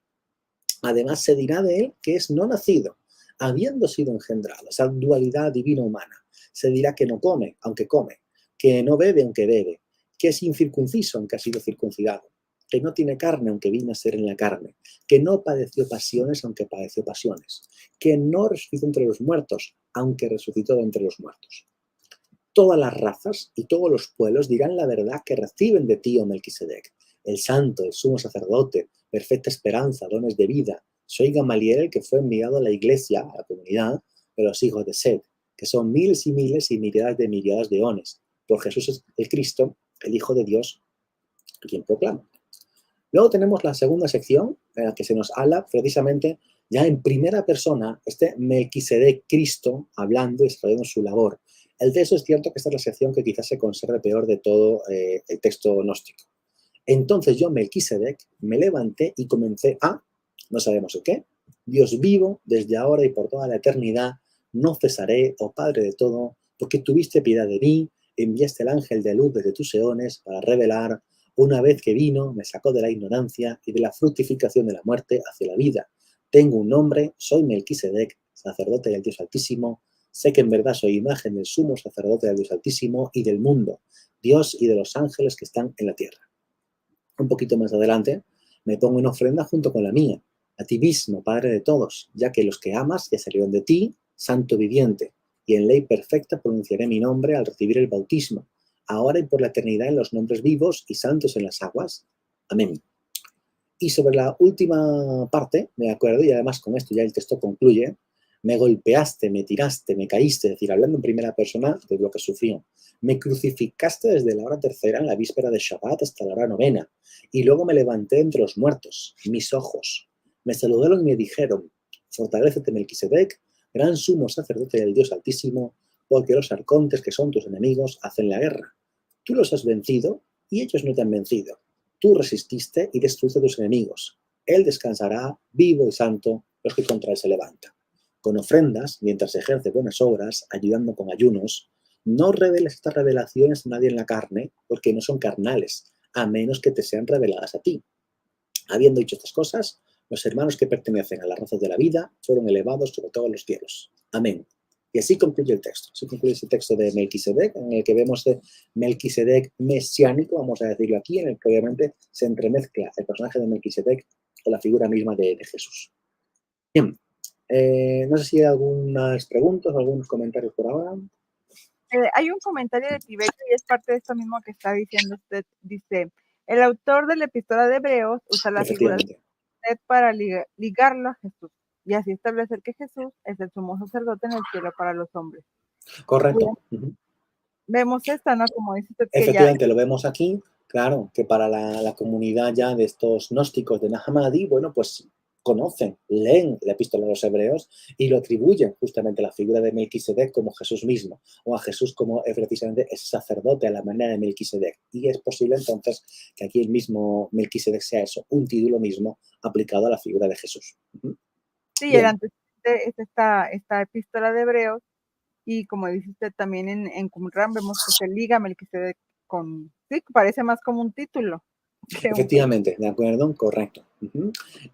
Además, se dirá de él que es no nacido, habiendo sido engendrado, esa dualidad divina-humana. Se dirá que no come, aunque come, que no bebe, aunque bebe, que es incircunciso, aunque ha sido circuncidado, que no tiene carne, aunque vino a ser en la carne, que no padeció pasiones, aunque padeció pasiones, que no resucitó entre los muertos, aunque resucitó de entre los muertos. Todas las razas y todos los pueblos dirán la verdad que reciben de ti, oh Melquisedec, el santo, el sumo sacerdote, perfecta esperanza, dones de vida. Soy Gamaliel, el que fue enviado a la iglesia, a la comunidad de los hijos de Seth, que son miles y miles y miríadas de eones, por Jesús el Cristo, el Hijo de Dios, quien proclama. Luego tenemos la segunda sección, en la que se nos habla precisamente ya en primera persona, este Melquisedec Cristo hablando y desarrollando su labor. El texto es cierto que esta es la sección que quizás se conserve peor de todo el texto gnóstico. Entonces yo, Melquisedec, me levanté y comencé a, no sabemos el qué, Dios vivo, desde ahora y por toda la eternidad, no cesaré, oh Padre de todo, porque tuviste piedad de mí, enviaste el ángel de luz desde tus eones para revelar, una vez que vino, me sacó de la ignorancia y de la fructificación de la muerte hacia la vida, Tengo un nombre, soy Melquisedec, sacerdote del Dios Altísimo. Sé que en verdad soy imagen del sumo sacerdote del Dios Altísimo y del mundo, Dios y de los ángeles que están en la tierra. Un poquito más adelante, me pongo en ofrenda junto con la mía, a ti mismo, Padre de todos, ya que los que amas ya salieron de ti, Santo viviente, y en ley perfecta pronunciaré mi nombre al recibir el bautismo, ahora y por la eternidad en los nombres vivos y santos en las aguas. Amén. Y sobre la última parte, me acuerdo, y además con esto ya el texto concluye, me golpeaste, me tiraste, me caíste, es decir, hablando en primera persona de lo que sufrió. Me crucificaste desde la hora tercera en la víspera de Shabbat hasta la hora novena, y luego me levanté entre los muertos, mis ojos. Me saludaron y me dijeron, fortalécete, Melquisedec, gran sumo sacerdote del Dios Altísimo, porque los arcontes, que son tus enemigos, hacen la guerra. Tú los has vencido y ellos no te han vencido. Tú resististe y destruiste a tus enemigos. Él descansará, vivo y santo, los que contra él se levantan. Con ofrendas, mientras ejerce buenas obras, ayudando con ayunos, no reveles estas revelaciones a nadie en la carne, porque no son carnales, a menos que te sean reveladas a ti. Habiendo dicho estas cosas, los hermanos que pertenecen a las razas de la vida fueron elevados sobre todos los cielos. Amén. Y así concluye el texto. Así concluye ese texto de Melquisedec, en el que vemos de Melquisedec mesiánico, vamos a decirlo aquí, en el que obviamente se entremezcla el personaje de Melquisedec con la figura misma de Jesús. Bien, no sé si hay algunas preguntas o algunos comentarios por ahora. Hay un comentario de Tiberio y es parte de esto mismo que está diciendo usted. Dice, el autor de la epístola de Hebreos usa la figura de usted para ligarlo a Jesús y así establecer que Jesús es el sumo sacerdote en el cielo para los hombres. Correcto. Vemos esta, ¿no? Como dice usted que efectivamente, ya lo vemos aquí, claro, que para la comunidad ya de estos gnósticos de Nag Hammadi, bueno, pues conocen, leen la epístola de los hebreos y lo atribuyen justamente a la figura de Melquisedec como Jesús mismo, o a Jesús como precisamente ese sacerdote a la manera de Melquisedec. Y es posible entonces que aquí el mismo Melquisedec sea eso, un título mismo aplicado a la figura de Jesús. Sí, el antecedente es esta epístola de Hebreos, y como dice usted también en Qumran vemos que se liga Melquisedec con, sí, parece más como un título. Efectivamente, de acuerdo, correcto.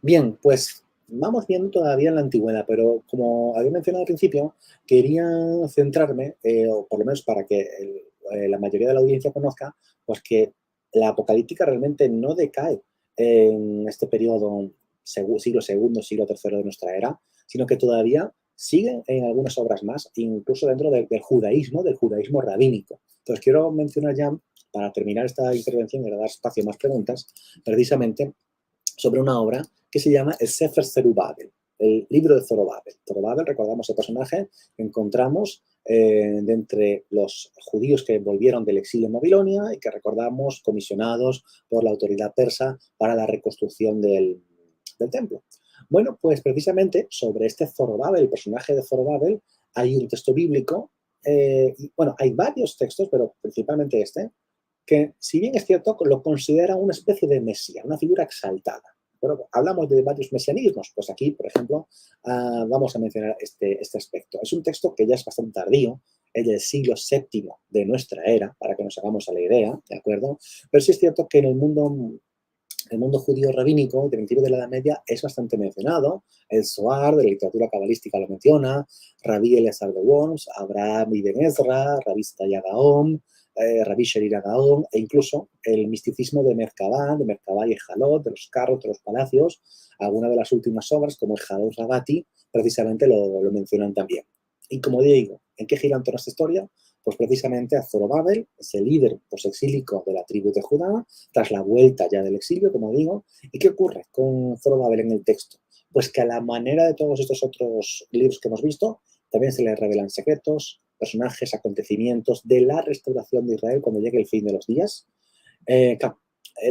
Bien, pues vamos viendo todavía en la antigüedad, pero como había mencionado al principio, quería centrarme, o por lo menos para que la mayoría de la audiencia conozca, pues que la apocalíptica realmente no decae en este periodo siglo II, siglo III de nuestra era, sino que todavía sigue en algunas obras más, incluso dentro del judaísmo rabínico. Entonces quiero mencionar ya, para terminar esta intervención y dar espacio a más preguntas, precisamente sobre una obra que se llama el Sefer Zerubabel, el libro de Zorobabel. Zorobabel, recordamos el personaje que encontramos de entre los judíos que volvieron del exilio en Babilonia y que recordamos comisionados por la autoridad persa para la reconstrucción del templo. Bueno, pues precisamente sobre este Zorobabel, el personaje de Zorobabel, hay un texto bíblico, bueno, hay varios textos, pero principalmente este, que si bien es cierto, lo considera una especie de mesía, una figura exaltada. Bueno, hablamos de varios mesianismos, pues aquí, por ejemplo, vamos a mencionar este aspecto. Es un texto que ya es bastante tardío, es del siglo VII de nuestra era, para que nos hagamos a la idea, ¿de acuerdo? Pero sí es cierto que en el mundo judío rabínico, de principios de la Edad Media, es bastante mencionado. El Zohar, de la literatura cabalística, lo menciona. Rabí Eliezer de Worms, Abraham Ibn Ezra, Rabí Tzadaya Gaon, Rabí Sherira Gaon, e incluso el misticismo de Merkabah y Jalot, de los carros, de los palacios. Algunas de las últimas obras, como el Jalot Rabati, precisamente lo mencionan también. Y como digo, ¿en qué gira en toda esta historia? Pues precisamente a Zorobabel, ese líder posexílico de la tribu de Judá, tras la vuelta ya del exilio, como digo. ¿Y qué ocurre con Zorobabel en el texto? Pues que a la manera de todos estos otros libros que hemos visto, también se le revelan secretos, personajes, acontecimientos de la restauración de Israel cuando llegue el fin de los días. El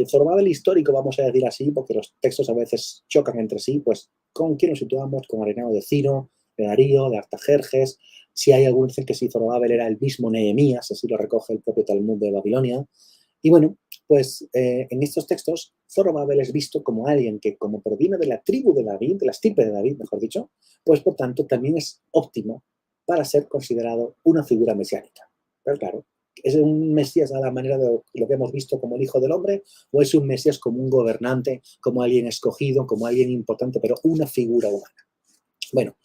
Zorobabel histórico, vamos a decir así, porque los textos a veces chocan entre sí, pues ¿con quién nos situamos? Con Arenao de Ciro, de Darío, de Artajerjes. Si hay algunos dicen que si Zorobabel era el mismo Nehemías, así lo recoge el propio Talmud de Babilonia. Y bueno, pues en estos textos, Zorobabel es visto como alguien que, como proviene de la tribu de David, de la estirpe de David, mejor dicho, pues por tanto también es óptimo para ser considerado una figura mesiánica. Pero claro, ¿Es un Mesías a la manera de lo que hemos visto como el Hijo del Hombre? ¿O es un Mesías como un gobernante, como alguien escogido, como alguien importante, pero una figura humana? Bueno,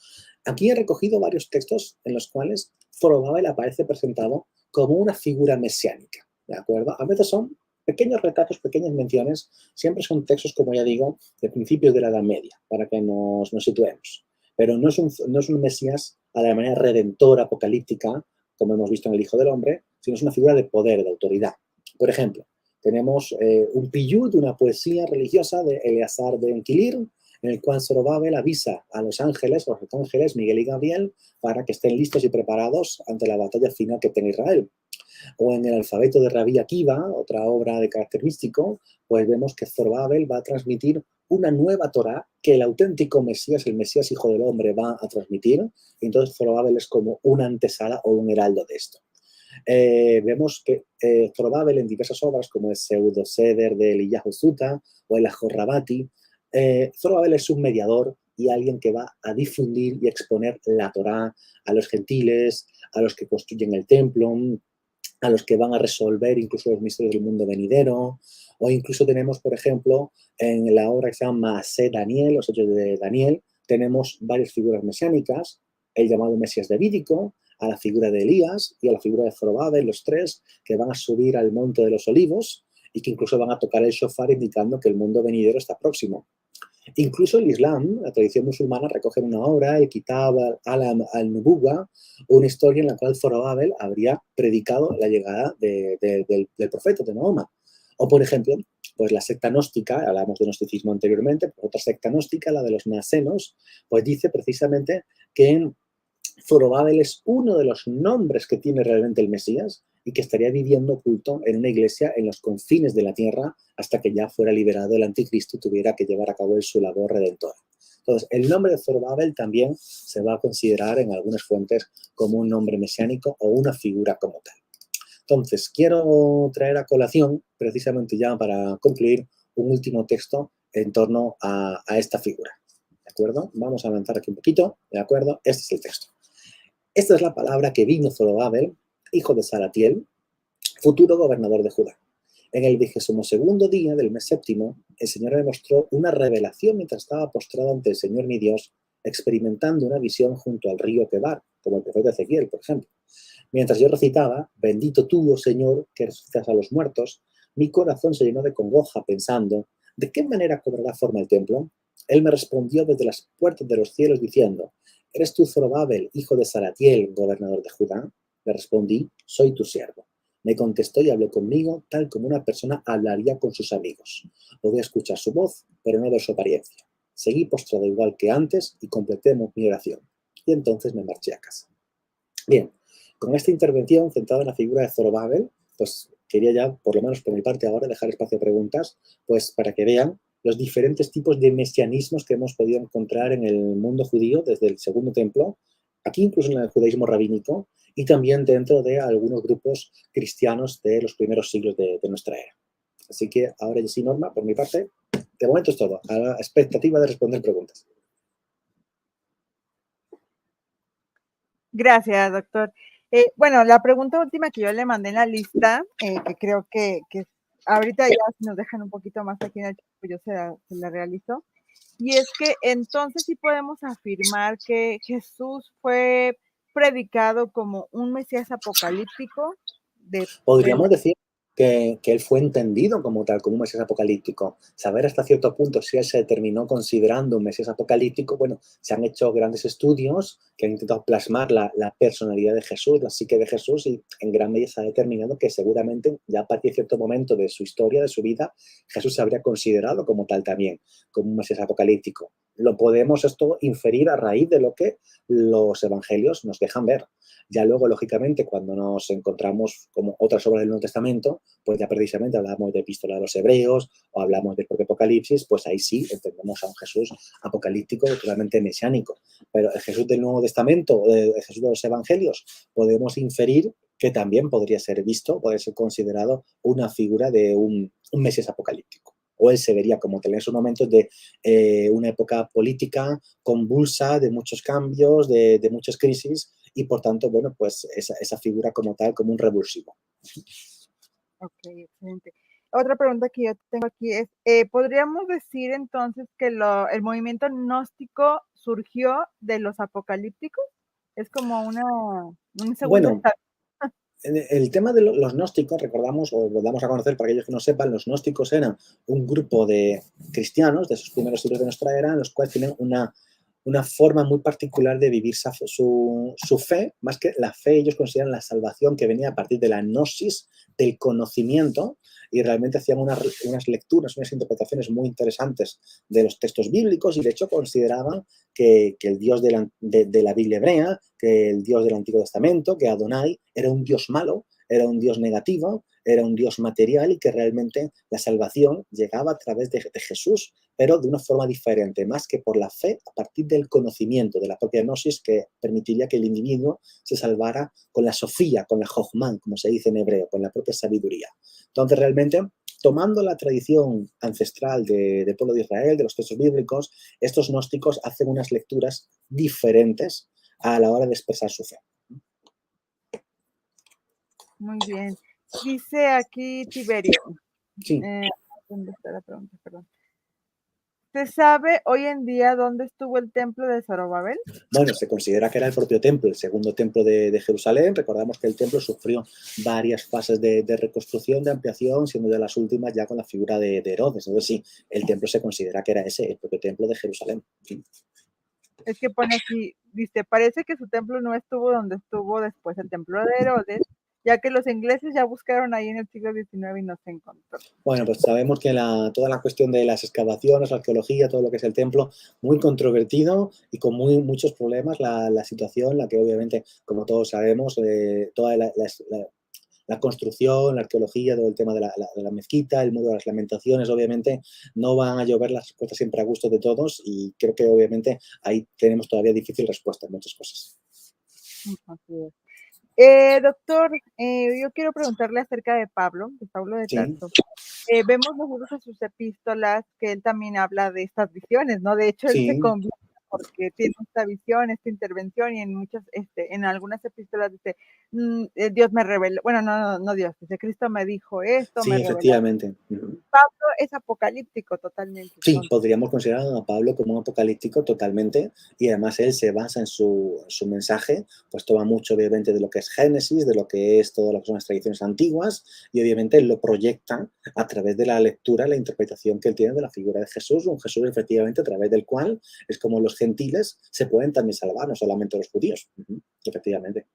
aquí he recogido varios textos en los cuales Zorobabel aparece presentado como una figura mesiánica, ¿de acuerdo? A veces son pequeños retratos, pequeñas menciones, siempre son textos, como ya digo, de principios de la Edad Media, para que nos situemos. Pero no es un Mesías a la manera redentora, apocalíptica, como hemos visto en el Hijo del Hombre, sino es una figura de poder, de autoridad. Por ejemplo, tenemos un piyut, una poesía religiosa de Eleazar de Enquilir, en el cual Zorobabel avisa a los ángeles, Miguel y Gabriel, para que estén listos y preparados ante la batalla final que tiene Israel. O en el alfabeto de Rabí Akiva, otra obra de carácter místico, pues vemos que Zorobabel va a transmitir una nueva Torá que el auténtico Mesías, el Mesías Hijo del Hombre, va a transmitir. Y entonces Zorobabel es como una antesala o un heraldo de esto. Vemos que Zorobabel en diversas obras, como el Pseudo Seder de Eliyahu Zuta o el Ajorrabati, Zorobabel es un mediador y alguien que va a difundir y exponer la Torá a los gentiles, a los que construyen el templo, a los que van a resolver incluso los misterios del mundo venidero, o incluso tenemos, por ejemplo, en la obra que se llama Maaseh Daniel, los Hechos de Daniel, tenemos varias figuras mesiánicas, el llamado Mesías davídico, a la figura de Elías y a la figura de Zorobabel, los tres que van a subir al Monte de los Olivos y que incluso van a tocar el shofar indicando que el mundo venidero está próximo. Incluso el Islam, la tradición musulmana, recoge una obra, el Kitab al-Nubuwa, una historia en la cual Zorobabel habría predicado la llegada del profeta, de Mahoma. O, por ejemplo, pues la secta gnóstica, hablamos de gnosticismo anteriormente, pues otra secta gnóstica, la de los nasenos, pues dice precisamente que Zorobabel es uno de los nombres que tiene realmente el Mesías y que estaría viviendo oculto en una iglesia en los confines de la tierra hasta que ya fuera liberado el anticristo y tuviera que llevar a cabo su labor redentora. Entonces, el nombre de Zorobabel también se va a considerar en algunas fuentes como un nombre mesiánico o una figura como tal. Entonces, quiero traer a colación, precisamente ya para concluir, un último texto en torno a esta figura. ¿De acuerdo? Vamos a avanzar aquí un poquito. ¿De acuerdo? Este es el texto. Esta es la palabra que vino Zorobabel, hijo de Salatiel, futuro gobernador de Judá. En el 22º día del mes séptimo, el Señor me mostró una revelación mientras estaba postrado ante el Señor mi Dios, experimentando una visión junto al río Quebar, como el profeta Ezequiel, por ejemplo. Mientras yo recitaba, bendito tú, oh Señor, que resucitas a los muertos, mi corazón se llenó de congoja pensando, ¿de qué manera cobrará forma el templo? Él me respondió desde las puertas de los cielos diciendo, ¿eres tú Zorobabel, hijo de Salatiel, gobernador de Judá? Le respondí, soy tu siervo. Me contestó y habló conmigo tal como una persona hablaría con sus amigos. Podía escuchar su voz, pero no ver su apariencia. Seguí postrado igual que antes y completé mi oración. Y entonces me marché a casa. Bien, con esta intervención centrada en la figura de Zorobabel, pues quería ya, por lo menos por mi parte ahora, dejar espacio a preguntas, pues para que vean los diferentes tipos de mesianismos que hemos podido encontrar en el mundo judío desde el Segundo Templo, aquí incluso en el judaísmo rabínico, y también dentro de algunos grupos cristianos de los primeros siglos de nuestra era. Así que ahora sí, Norma, por mi parte, de momento es todo, a la expectativa de responder preguntas. Gracias, doctor. Bueno, la pregunta última que yo le mandé en la lista, que creo que ahorita ya nos dejan un poquito más aquí en el tiempo, yo se la realizo, y es que entonces sí podemos afirmar que Jesús fue predicado como un Mesías apocalíptico. Podríamos decir que él fue entendido como tal, como un Mesías apocalíptico. Saber hasta cierto punto si él se terminó considerando un Mesías apocalíptico, bueno, se han hecho grandes estudios que han intentado plasmar la personalidad de Jesús, la psique de Jesús, y en gran medida se ha determinado que seguramente ya a partir de cierto momento de su historia, de su vida, Jesús se habría considerado como tal también, como un Mesías apocalíptico. Lo podemos esto inferir a raíz de lo que los evangelios nos dejan ver. Ya luego, lógicamente, cuando nos encontramos como otras obras del Nuevo Testamento, pues ya precisamente hablamos de Epístola de los Hebreos o hablamos del propio Apocalipsis, pues ahí sí entendemos a un Jesús apocalíptico totalmente mesiánico. Pero el Jesús del Nuevo Testamento, el Jesús de los Evangelios, podemos inferir que también podría ser visto, puede ser considerado una figura de un Mesías apocalíptico. O él se vería como tal en esos momentos de una época política convulsa, de muchos cambios, de muchas crisis, y por tanto, bueno, pues esa figura como tal, como un revulsivo. Ok, excelente. Otra pregunta que yo tengo aquí es, ¿podríamos decir entonces que el movimiento gnóstico surgió de los apocalípticos? Es como un segundo Bueno, estado. el tema de los gnósticos, recordamos o volvamos a conocer para aquellos que no sepan, los gnósticos eran un grupo de cristianos de esos primeros siglos de nuestra era, en los cuales tienen una forma muy particular de vivir su fe, más que la fe, ellos consideran la salvación que venía a partir de la gnosis, del conocimiento, y realmente hacían unas lecturas, unas interpretaciones muy interesantes de los textos bíblicos, y de hecho consideraban que el Dios de la Biblia hebrea, que el Dios del Antiguo Testamento, que Adonai, era un Dios malo, era un Dios negativo, era un Dios material y que realmente la salvación llegaba a través de Jesús, pero de una forma diferente, más que por la fe, a partir del conocimiento, de la propia gnosis, que permitiría que el individuo se salvara con la sofía, con la jochman, como se dice en hebreo, con la propia sabiduría. Entonces, realmente, tomando la tradición ancestral del pueblo de Israel, de los textos bíblicos, estos gnósticos hacen unas lecturas diferentes a la hora de expresar su fe. Muy bien. Dice aquí Tiberio. Sí. ¿Dónde está la pregunta? Perdón. ¿Se sabe hoy en día dónde estuvo el templo de Zorobabel? Bueno, se considera que era el propio templo, el segundo templo de Jerusalén. Recordamos que el templo sufrió varias fases de reconstrucción, de ampliación, siendo de las últimas ya con la figura de Herodes. Entonces sí, el templo se considera que era ese, el propio templo de Jerusalén. Sí. Es que pone aquí, dice, parece que su templo no estuvo donde estuvo después el templo de Herodes, ya que los ingleses ya buscaron ahí en el siglo XIX y no se encontró. Bueno, pues sabemos que toda la cuestión de las excavaciones, la arqueología, todo lo que es el templo, muy controvertido y con muchos problemas la situación, la que obviamente, como todos sabemos, toda la construcción, la arqueología, todo el tema de la mezquita, el modo de las lamentaciones, obviamente no van a llover las respuestas siempre a gusto de todos y creo que obviamente ahí tenemos todavía difícil respuesta en muchas cosas. Así es. Doctor, yo quiero preguntarle acerca de Pablo de Sí. Tarso. Vemos nosotros en sus epístolas que él también habla de estas visiones, ¿no? De hecho, él se Sí, convierte porque tiene esta visión, esta intervención, y en muchas, en algunas epístolas dice, Dios me reveló, bueno, no Dios, dice, Cristo me dijo esto, me sí, reveló. efectivamente. Uh-huh. Pablo es apocalíptico totalmente. Sí, Entonces, podríamos considerar a Pablo como un apocalíptico totalmente y además él se basa en su mensaje, pues toma mucho obviamente de lo que es Génesis, de lo que es todo lo que son las tradiciones antiguas y obviamente lo proyecta a través de la lectura, la interpretación que él tiene de la figura de Jesús, un Jesús efectivamente a través del cual es como los gentiles se pueden también salvar, no solamente los judíos, efectivamente.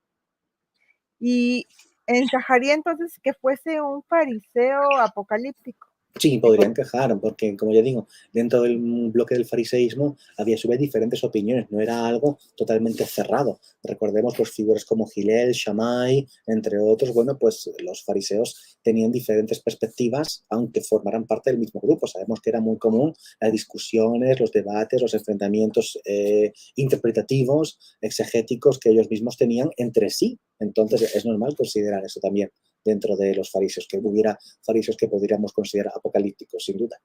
y encajaría entonces que fuese un fariseo apocalíptico. Sí, Que con- podrían quejar, porque, como ya digo, dentro del bloque del fariseísmo había a su vez diferentes opiniones, no era algo totalmente cerrado. Recordemos pues figuras como Gilel, Shammai, entre otros, bueno, pues los fariseos tenían diferentes perspectivas, aunque formaran parte del mismo grupo. Sabemos que era muy común las discusiones, los debates, los enfrentamientos interpretativos, exegéticos que ellos mismos tenían entre sí. Entonces es normal considerar eso también dentro de los fariseos, que hubiera fariseos que podríamos considerar apocalípticos, sin duda.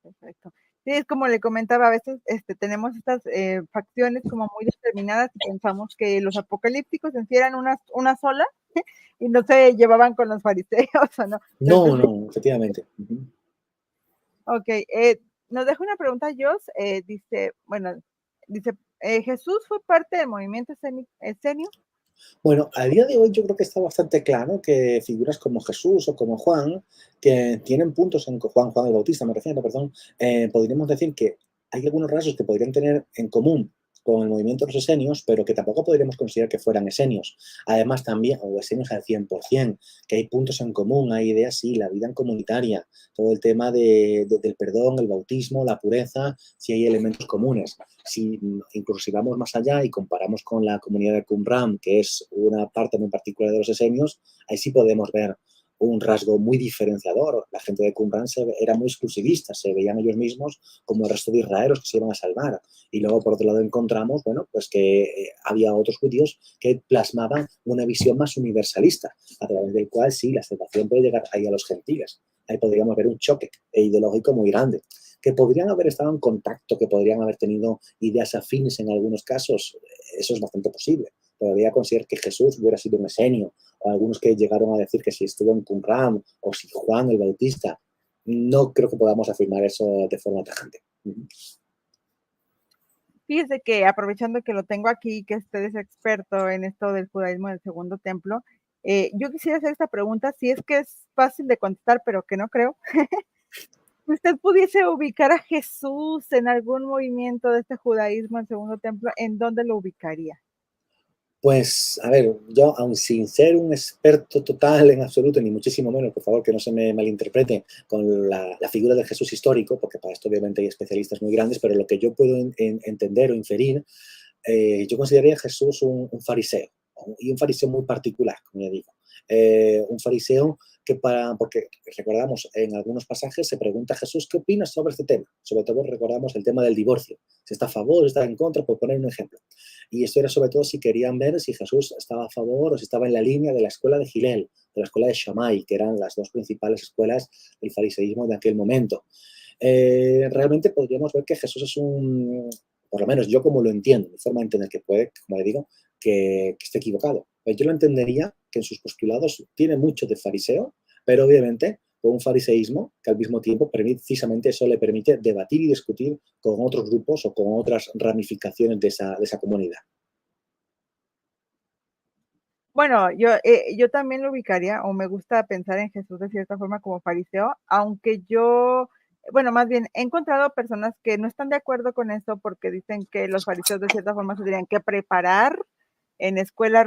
Perfecto. Sí, es como le comentaba, a veces tenemos estas facciones como muy determinadas y pensamos que los apocalípticos en sí eran una sola y no se llevaban con los fariseos, ¿o no? No, Entonces, no, efectivamente. Uh-huh. ok, nos deja una pregunta, Jos, dice, bueno, dice, ¿Jesús fue parte del movimiento escenio? Bueno, a día de hoy yo creo que está bastante claro que figuras como Jesús o como Juan, que tienen puntos en Juan el Bautista, me refiero, perdón, podríamos decir que hay algunos rasgos que podrían tener en común con el movimiento de los esenios, pero que tampoco podríamos considerar que fueran esenios. Además también, o esenios al 100%, que hay puntos en común, hay ideas, sí, la vida en comunitaria, todo el tema del perdón, el bautismo, la pureza, sí hay elementos comunes. Si incluso si vamos más allá y comparamos con la comunidad de Qumran, que es una parte muy particular de los esenios, ahí sí podemos ver un rasgo muy diferenciador. La gente de Qumran era muy exclusivista, se veían ellos mismos como el resto de israelíes que se iban a salvar. Y luego, por otro lado, encontramos, bueno, pues que había otros judíos que plasmaban una visión más universalista, a través del cual sí, la salvación puede llegar ahí a los gentiles. Ahí podríamos ver un choque ideológico muy grande. Que podrían haber estado en contacto, que podrían haber tenido ideas afines en algunos casos, eso es bastante posible. todavía considerar que Jesús hubiera sido un esenio, o algunos que llegaron a decir que si estuvo en Qumran o si Juan el Bautista. No creo que podamos afirmar eso de forma tajante. Fíjese que aprovechando que lo tengo aquí, que usted es experto en esto del judaísmo del segundo templo, yo quisiera hacer esta pregunta, si es que es fácil de contestar, pero que no creo. Si usted pudiese ubicar a Jesús en algún movimiento de este judaísmo del segundo templo, ¿en dónde lo ubicaría? Pues, a ver, yo, aun sin ser un experto total en absoluto, ni muchísimo menos, por favor, que no se me malinterprete con la figura de Jesús histórico, porque para esto obviamente hay especialistas muy grandes, pero lo que yo puedo entender o inferir, yo consideraría a Jesús un fariseo, y un fariseo muy particular, como ya digo. Un fariseo porque recordamos, en algunos pasajes se pregunta a Jesús qué opinas sobre este tema. Sobre todo recordamos el tema del divorcio. Si está a favor, si está en contra, por poner un ejemplo. Y esto era sobre todo si querían ver si Jesús estaba a favor o si estaba en la línea de la escuela de Gilel, de la escuela de Shammai, que eran las dos principales escuelas del fariseísmo de aquel momento. Realmente podríamos ver que Jesús es por lo menos yo como lo entiendo, mi forma de entender que puede, como le digo, que esté equivocado. Pues yo lo entendería que en sus postulados tiene mucho de fariseo, pero obviamente con un fariseísmo que al mismo tiempo precisamente eso le permite debatir y discutir con otros grupos o con otras ramificaciones de esa comunidad. Bueno, yo también lo ubicaría, o me gusta pensar en Jesús de cierta forma como fariseo, aunque yo, bueno, más bien he encontrado personas que no están de acuerdo con esto porque dicen que los fariseos de cierta forma se tendrían que preparar en escuelas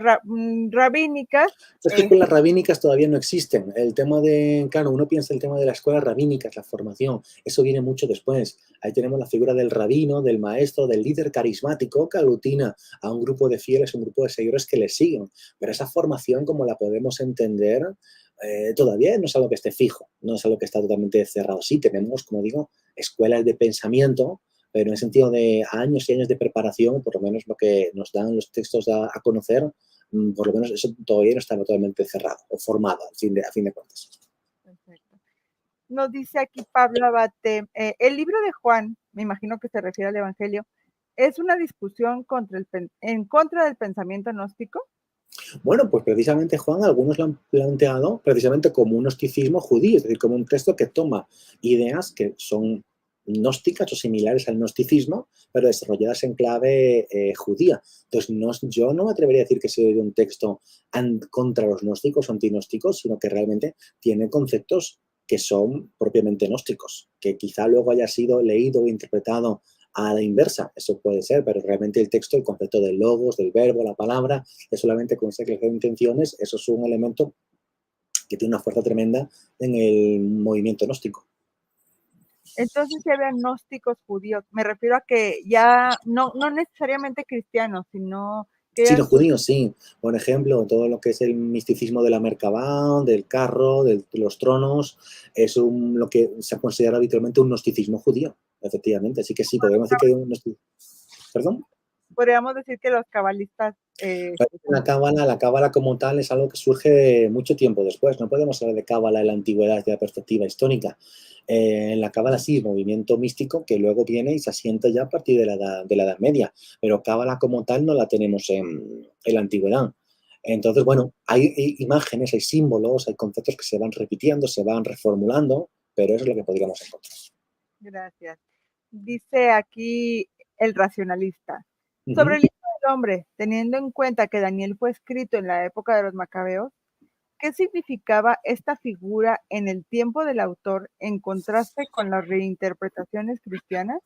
rabínicas. Es que escuelas rabínicas todavía no existen. El tema claro, uno piensa el tema de las escuelas rabínicas, la formación, eso viene mucho después. Ahí tenemos la figura del rabino, del maestro, del líder carismático que aglutina a un grupo de fieles, un grupo de seguidores que le siguen. Pero esa formación, como la podemos entender, todavía no es algo que esté fijo, no es algo que está totalmente cerrado. Sí, tenemos, como digo, escuelas de pensamiento, pero en el sentido de años y años de preparación, por lo menos lo que nos dan los textos a conocer, por lo menos eso todavía no está totalmente cerrado o formado, a fin de cuentas. Perfecto. Nos dice aquí Pablo Abate, el libro de Juan, me imagino que se refiere al Evangelio, ¿es una discusión en contra del pensamiento gnóstico? Bueno, pues precisamente Juan, algunos lo han planteado precisamente como un gnosticismo judío, es decir, como un texto que toma ideas que son gnósticas o similares al gnosticismo, pero desarrolladas en clave judía. Entonces, yo no me atrevería a decir que sea un texto contra los gnósticos o antignósticos, sino que realmente tiene conceptos que son propiamente gnósticos, que quizá luego haya sido leído o interpretado a la inversa, eso puede ser, pero realmente el texto, el concepto del logos, del verbo, la palabra, es solamente con esa clase de intenciones, eso es un elemento que tiene una fuerza tremenda en el movimiento gnóstico. Entonces, ya había gnósticos judíos. Me refiero a que ya no necesariamente cristianos, sino que Sí, eran los judíos, sí. Por ejemplo, todo lo que es el misticismo de la Merkabah, del carro, de los tronos, es lo que se considera habitualmente un gnosticismo judío, efectivamente. Así que sí, podemos decir que hay un gnosticismo. ¿Perdón? podríamos decir que los cabalistas. La cábala como tal es algo que surge mucho tiempo después. No podemos hablar de cábala en la antigüedad desde la perspectiva histórica. En la cábala sí, movimiento místico que luego viene y se asienta ya a partir de la Edad Media, pero cábala como tal no la tenemos en la antigüedad. Entonces, bueno, hay imágenes, hay símbolos, hay conceptos que se van repitiendo, se van reformulando, pero eso es lo que podríamos encontrar. Gracias. Dice aquí el racionalista. Sobre Uh-huh. el Hijo del Hombre, teniendo en cuenta que Daniel fue escrito en la época de los macabeos, ¿qué significaba esta figura en el tiempo del autor en contraste con las reinterpretaciones cristianas?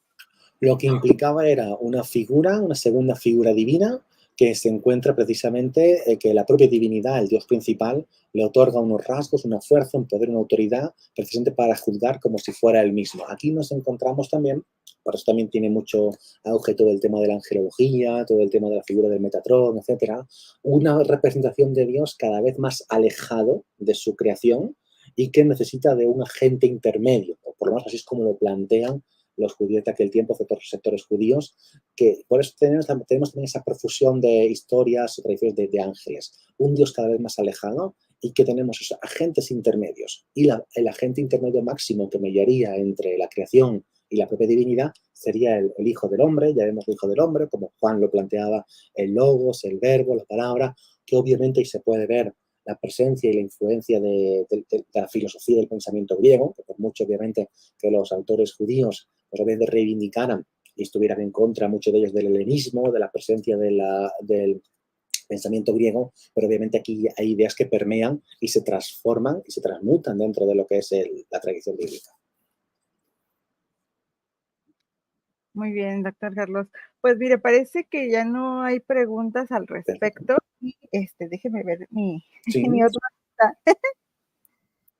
Lo que implicaba era una segunda figura divina, que se encuentra precisamente que la propia divinidad, el Dios principal, le otorga unos rasgos, una fuerza, un poder, una autoridad, precisamente para juzgar como si fuera él mismo. Aquí nos encontramos también, por eso también tiene mucho auge todo el tema de la angelología, todo el tema de la figura del Metatrón, etcétera, una representación de Dios cada vez más alejado de su creación y que necesita de un agente intermedio, o por lo menos así es como lo plantean los judíos de aquel tiempo, ciertos sectores judíos, que por eso tenemos también esa profusión de historias o tradiciones de ángeles. Un Dios cada vez más alejado y que tenemos esos agentes intermedios. Y el agente intermedio máximo que mediaría entre la creación y la propia divinidad sería el Hijo del Hombre, ya vemos el Hijo del Hombre, como Juan lo planteaba, el logos, el verbo, la palabra, que obviamente ahí se puede ver la presencia y la influencia de la filosofía del pensamiento griego, que por mucho obviamente que los autores judíos pues obviamente reivindicaran y estuvieran en contra, muchos de ellos, del helenismo, de la presencia del pensamiento griego, pero obviamente aquí hay ideas que permean y se transforman y se transmutan dentro de lo que es la tradición bíblica. Muy bien, doctor Carlos. Pues mire, parece que ya no hay preguntas al respecto. Y déjeme ver mi, Sí. mi otra lista.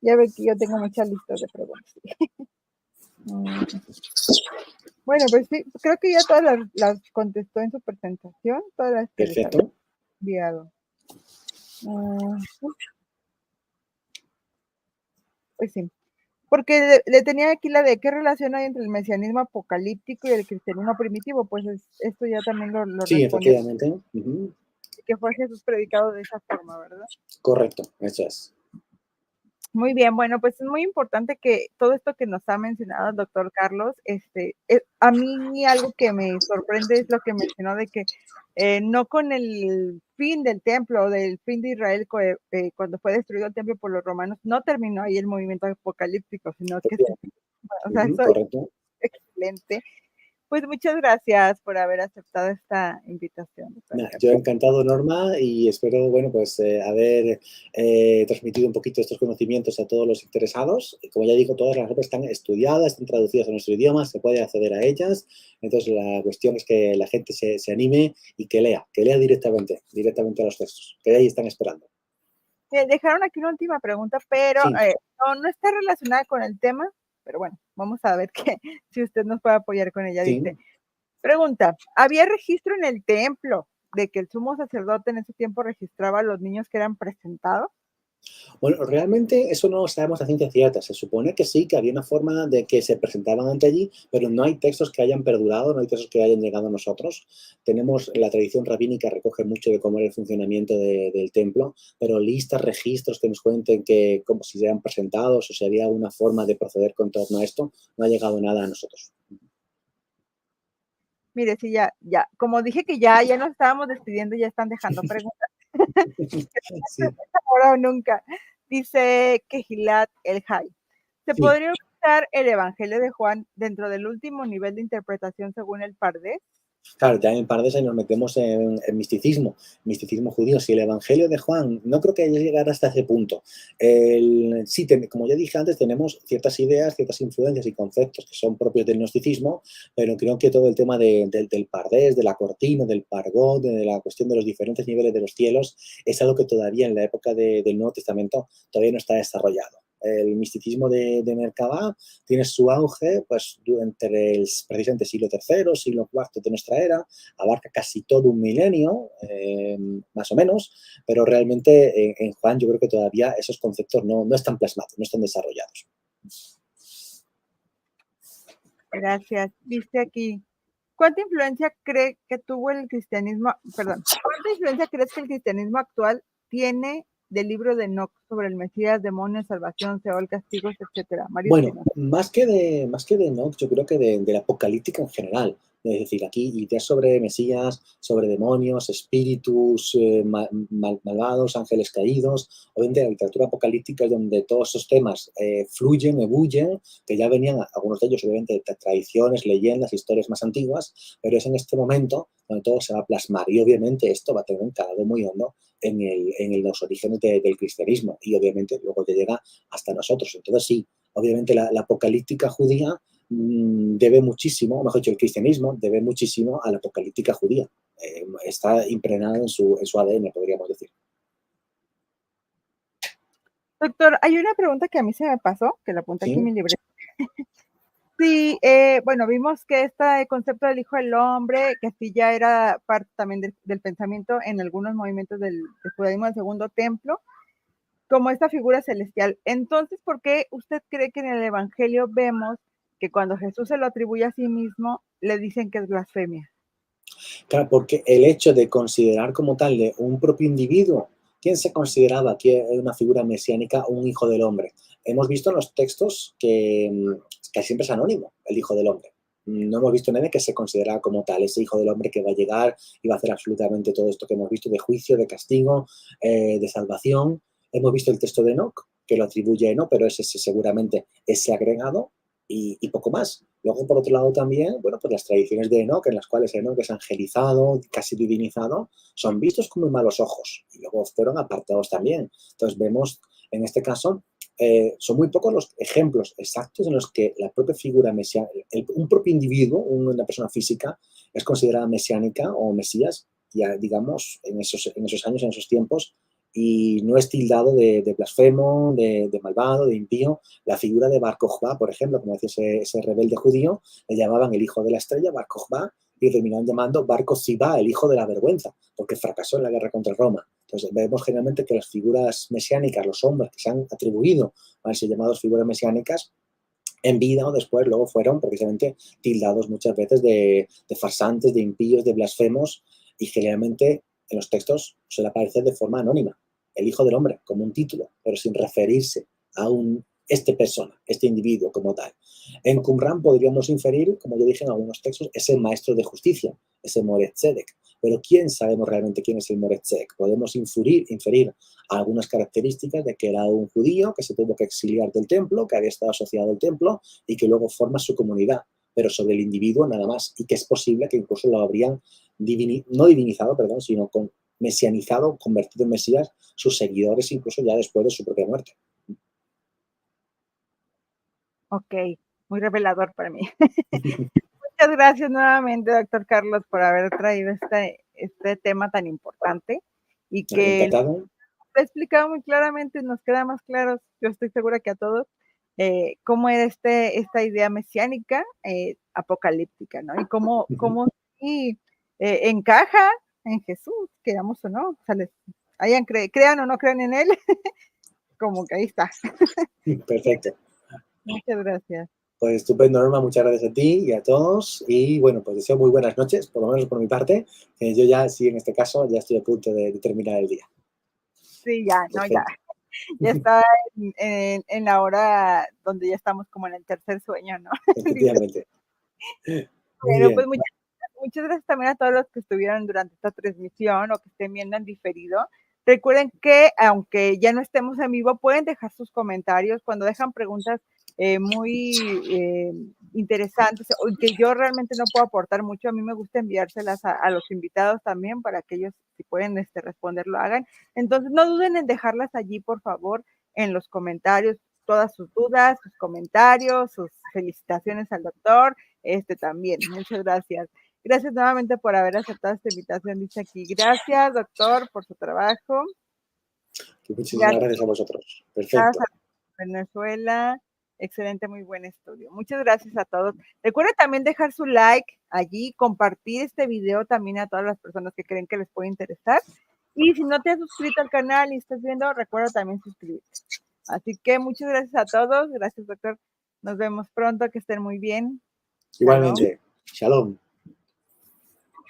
Ya ve que yo tengo muchas listas de preguntas. Bueno, pues sí, creo que ya todas las contestó en su presentación, todas las que les había Perfecto. enviado. Pues sí, porque le tenía aquí la de qué relación hay entre el mesianismo apocalíptico y el cristianismo primitivo, pues esto ya también lo Sí, respondió, efectivamente. que fue Jesús predicado de esa forma, ¿verdad? Correcto, eso es. Muy bien, bueno, pues es muy importante que todo esto que nos ha mencionado el doctor Carlos, a mí algo que me sorprende es lo que mencionó de que no con el fin del templo o del fin de Israel cuando fue destruido el templo por los romanos, no terminó ahí el movimiento apocalíptico, sino que o sea, eso es Correcto. excelente. Pues muchas gracias por haber aceptado esta invitación, doctor Nah, yo Carlos. encantado, Norma, y espero, bueno, pues haber transmitido un poquito estos conocimientos a todos los interesados. Y como ya digo, todas las obras están estudiadas, están traducidas a nuestro idioma, se puede acceder a ellas. Entonces, la cuestión es que la gente se anime y que lea directamente a los textos, que ahí están esperando. Dejaron aquí una última pregunta, pero Sí. no está relacionada con el tema, pero bueno, vamos a ver si usted nos puede apoyar con ella. Sí. Dice, pregunta, ¿había registro en el templo de que el sumo sacerdote en ese tiempo registraba a los niños que eran presentados? Bueno, realmente eso no lo sabemos a ciencia cierta. Se supone que sí, que había una forma de que se presentaban ante allí, pero no hay textos que hayan perdurado, no hay textos que hayan llegado a nosotros. Tenemos la tradición rabínica, recoge mucho de cómo era el funcionamiento del templo, pero listas, registros que nos cuenten que como si se han presentados o si había alguna forma de proceder con torno a esto, no ha llegado nada a nosotros. Mire, sí, ya, como dije que ya nos estábamos despidiendo, ya están dejando preguntas. Sí. Ahora o nunca. Dice Kehilat El Hay. ¿Se Sí. podría usar el Evangelio de Juan dentro del último nivel de interpretación según el Pardés? Claro, ya en Pardes nos metemos en misticismo judío. Si el Evangelio de Juan, no creo que haya llegado hasta ese punto. Sí, como ya dije antes, tenemos ciertas ideas, ciertas influencias y conceptos que son propios del gnosticismo, pero creo que todo el tema del Pardés, de la cortina, del Pargot, de la cuestión de los diferentes niveles de los cielos, es algo que todavía en la época del Nuevo Testamento todavía no está desarrollado. El misticismo de Merkabah tiene su auge pues, entre precisamente siglo III, siglo IV de nuestra era, abarca casi todo un milenio, más o menos, pero realmente en Juan yo creo que todavía esos conceptos no están plasmados, no están desarrollados. Gracias. Dice aquí, ¿cuánta influencia cree que tuvo el cristianismo, cuánta influencia crees que el cristianismo actual tiene del libro de Enoch sobre el Mesías, demonios, salvación, Seol, castigos, etcétera? Mario Bueno, Espinosa. más que de Enoch, yo creo que de la apocalíptica en general. Es decir, aquí ideas sobre Mesías, sobre demonios, espíritus malvados, ángeles caídos. Obviamente la literatura apocalíptica es donde todos esos temas fluyen, ebullen, que ya venían, algunos de ellos obviamente de tradiciones, leyendas, historias más antiguas, pero es en este momento donde todo se va a plasmar. Y obviamente esto va a tener un calado muy hondo en los orígenes del cristianismo y obviamente luego ya llega hasta nosotros. Entonces sí, obviamente la apocalíptica judía debe muchísimo, mejor dicho, el cristianismo debe muchísimo a la apocalíptica judía. Está impregnado en su ADN, podríamos decir. Doctor, hay una pregunta que a mí se me pasó, que la apunté aquí en mi libreta. Sí, bueno, vimos que este concepto del Hijo del Hombre, que sí ya era parte también del pensamiento en algunos movimientos del judaísmo del Segundo Templo, como esta figura celestial. Entonces, ¿por qué usted cree que en el Evangelio vemos que cuando Jesús se lo atribuye a sí mismo, le dicen que es blasfemia? Claro, porque el hecho de considerar como tal de un propio individuo, ¿quién se consideraba que era una figura mesiánica, un hijo del hombre? Hemos visto en los textos que casi siempre es anónimo, el Hijo del Hombre. No hemos visto nadie que se considera como tal, ese Hijo del Hombre que va a llegar y va a hacer absolutamente todo esto que hemos visto de juicio, de castigo, de salvación. Hemos visto el texto de Enoc, que lo atribuye a Enoc, pero ese seguramente ese agregado y poco más. Luego, por otro lado, también, bueno, pues las tradiciones de Enoc, en las cuales Enoc es angelizado, casi divinizado, son vistos con muy malos ojos y luego fueron apartados también. Entonces, vemos, en este caso, son muy pocos los ejemplos exactos en los que la propia figura mesiánica, un propio individuo, una persona física, es considerada mesiánica o mesías, ya digamos, en esos años, en esos tiempos, y no es tildado de blasfemo, de malvado, de impío. La figura de Bar Kokhba, por ejemplo, como decía ese rebelde judío, le llamaban el hijo de la estrella, Bar Kokhba, y terminaron llamando Bar Kokhba, el hijo de la vergüenza, porque fracasó en la guerra contra Roma. Entonces vemos generalmente que las figuras mesiánicas, los hombres que se han atribuido a ser llamados figuras mesiánicas, en vida o después luego fueron precisamente tildados muchas veces de farsantes, de impíos, de blasfemos, y generalmente en los textos suele aparecer de forma anónima, el Hijo del Hombre, como un título, pero sin referirse a este persona, este individuo como tal. En Qumran podríamos inferir, como yo dije en algunos textos, ese maestro de justicia, ese Moreh Tzedek. Pero ¿quién sabemos realmente quién es el Moreh Tzedek? Podemos inferir algunas características de que era un judío que se tuvo que exiliar del templo, que había estado asociado al templo y que luego forma su comunidad, pero sobre el individuo nada más, y que es posible que incluso lo habrían no divinizado, perdón, sino mesianizado, convertido en Mesías, sus seguidores incluso ya después de su propia muerte. Ok, muy revelador para mí. Muchas gracias nuevamente, doctor Carlos, por haber traído este tema tan importante y que lo ha explicado muy claramente, nos queda más claro, yo estoy segura que a todos, cómo era esta idea mesiánica, apocalíptica, ¿no? Y cómo sí, encaja en Jesús, queramos o no, o sea, crean o no crean en él, como que ahí está. Perfecto. Muchas gracias. Pues estupendo, Norma, muchas gracias a ti y a todos. Y bueno, pues deseo muy buenas noches, por lo menos por mi parte. Yo ya, sí, en este caso, ya estoy a punto de terminar el día. Sí, ya, no, ya. Ya está en la hora donde ya estamos como en el tercer sueño, ¿no? Efectivamente. Bueno, pues muchas gracias también a todos los que estuvieron durante esta transmisión o que estén viendo en diferido. Recuerden que aunque ya no estemos en vivo, pueden dejar sus comentarios cuando dejan preguntas muy interesantes o que yo realmente no puedo aportar mucho. A mí me gusta enviárselas a los invitados también para que ellos, si pueden responder, lo hagan. Entonces, no duden en dejarlas allí, por favor, en los comentarios, todas sus dudas, sus comentarios, sus felicitaciones al doctor, también. Muchas gracias. Gracias nuevamente por haber aceptado esta invitación, dice aquí. Gracias, doctor, por su trabajo. Muchísimas gracias a vosotros. Perfecto. Gracias a Venezuela. Excelente, muy buen estudio. Muchas gracias a todos. Recuerden también dejar su like allí, compartir este video también a todas las personas que creen que les puede interesar. Y si no te has suscrito al canal y estás viendo, recuerda también suscribirte. Así que muchas gracias a todos. Gracias, doctor. Nos vemos pronto. Que estén muy bien. Igualmente. Shalom.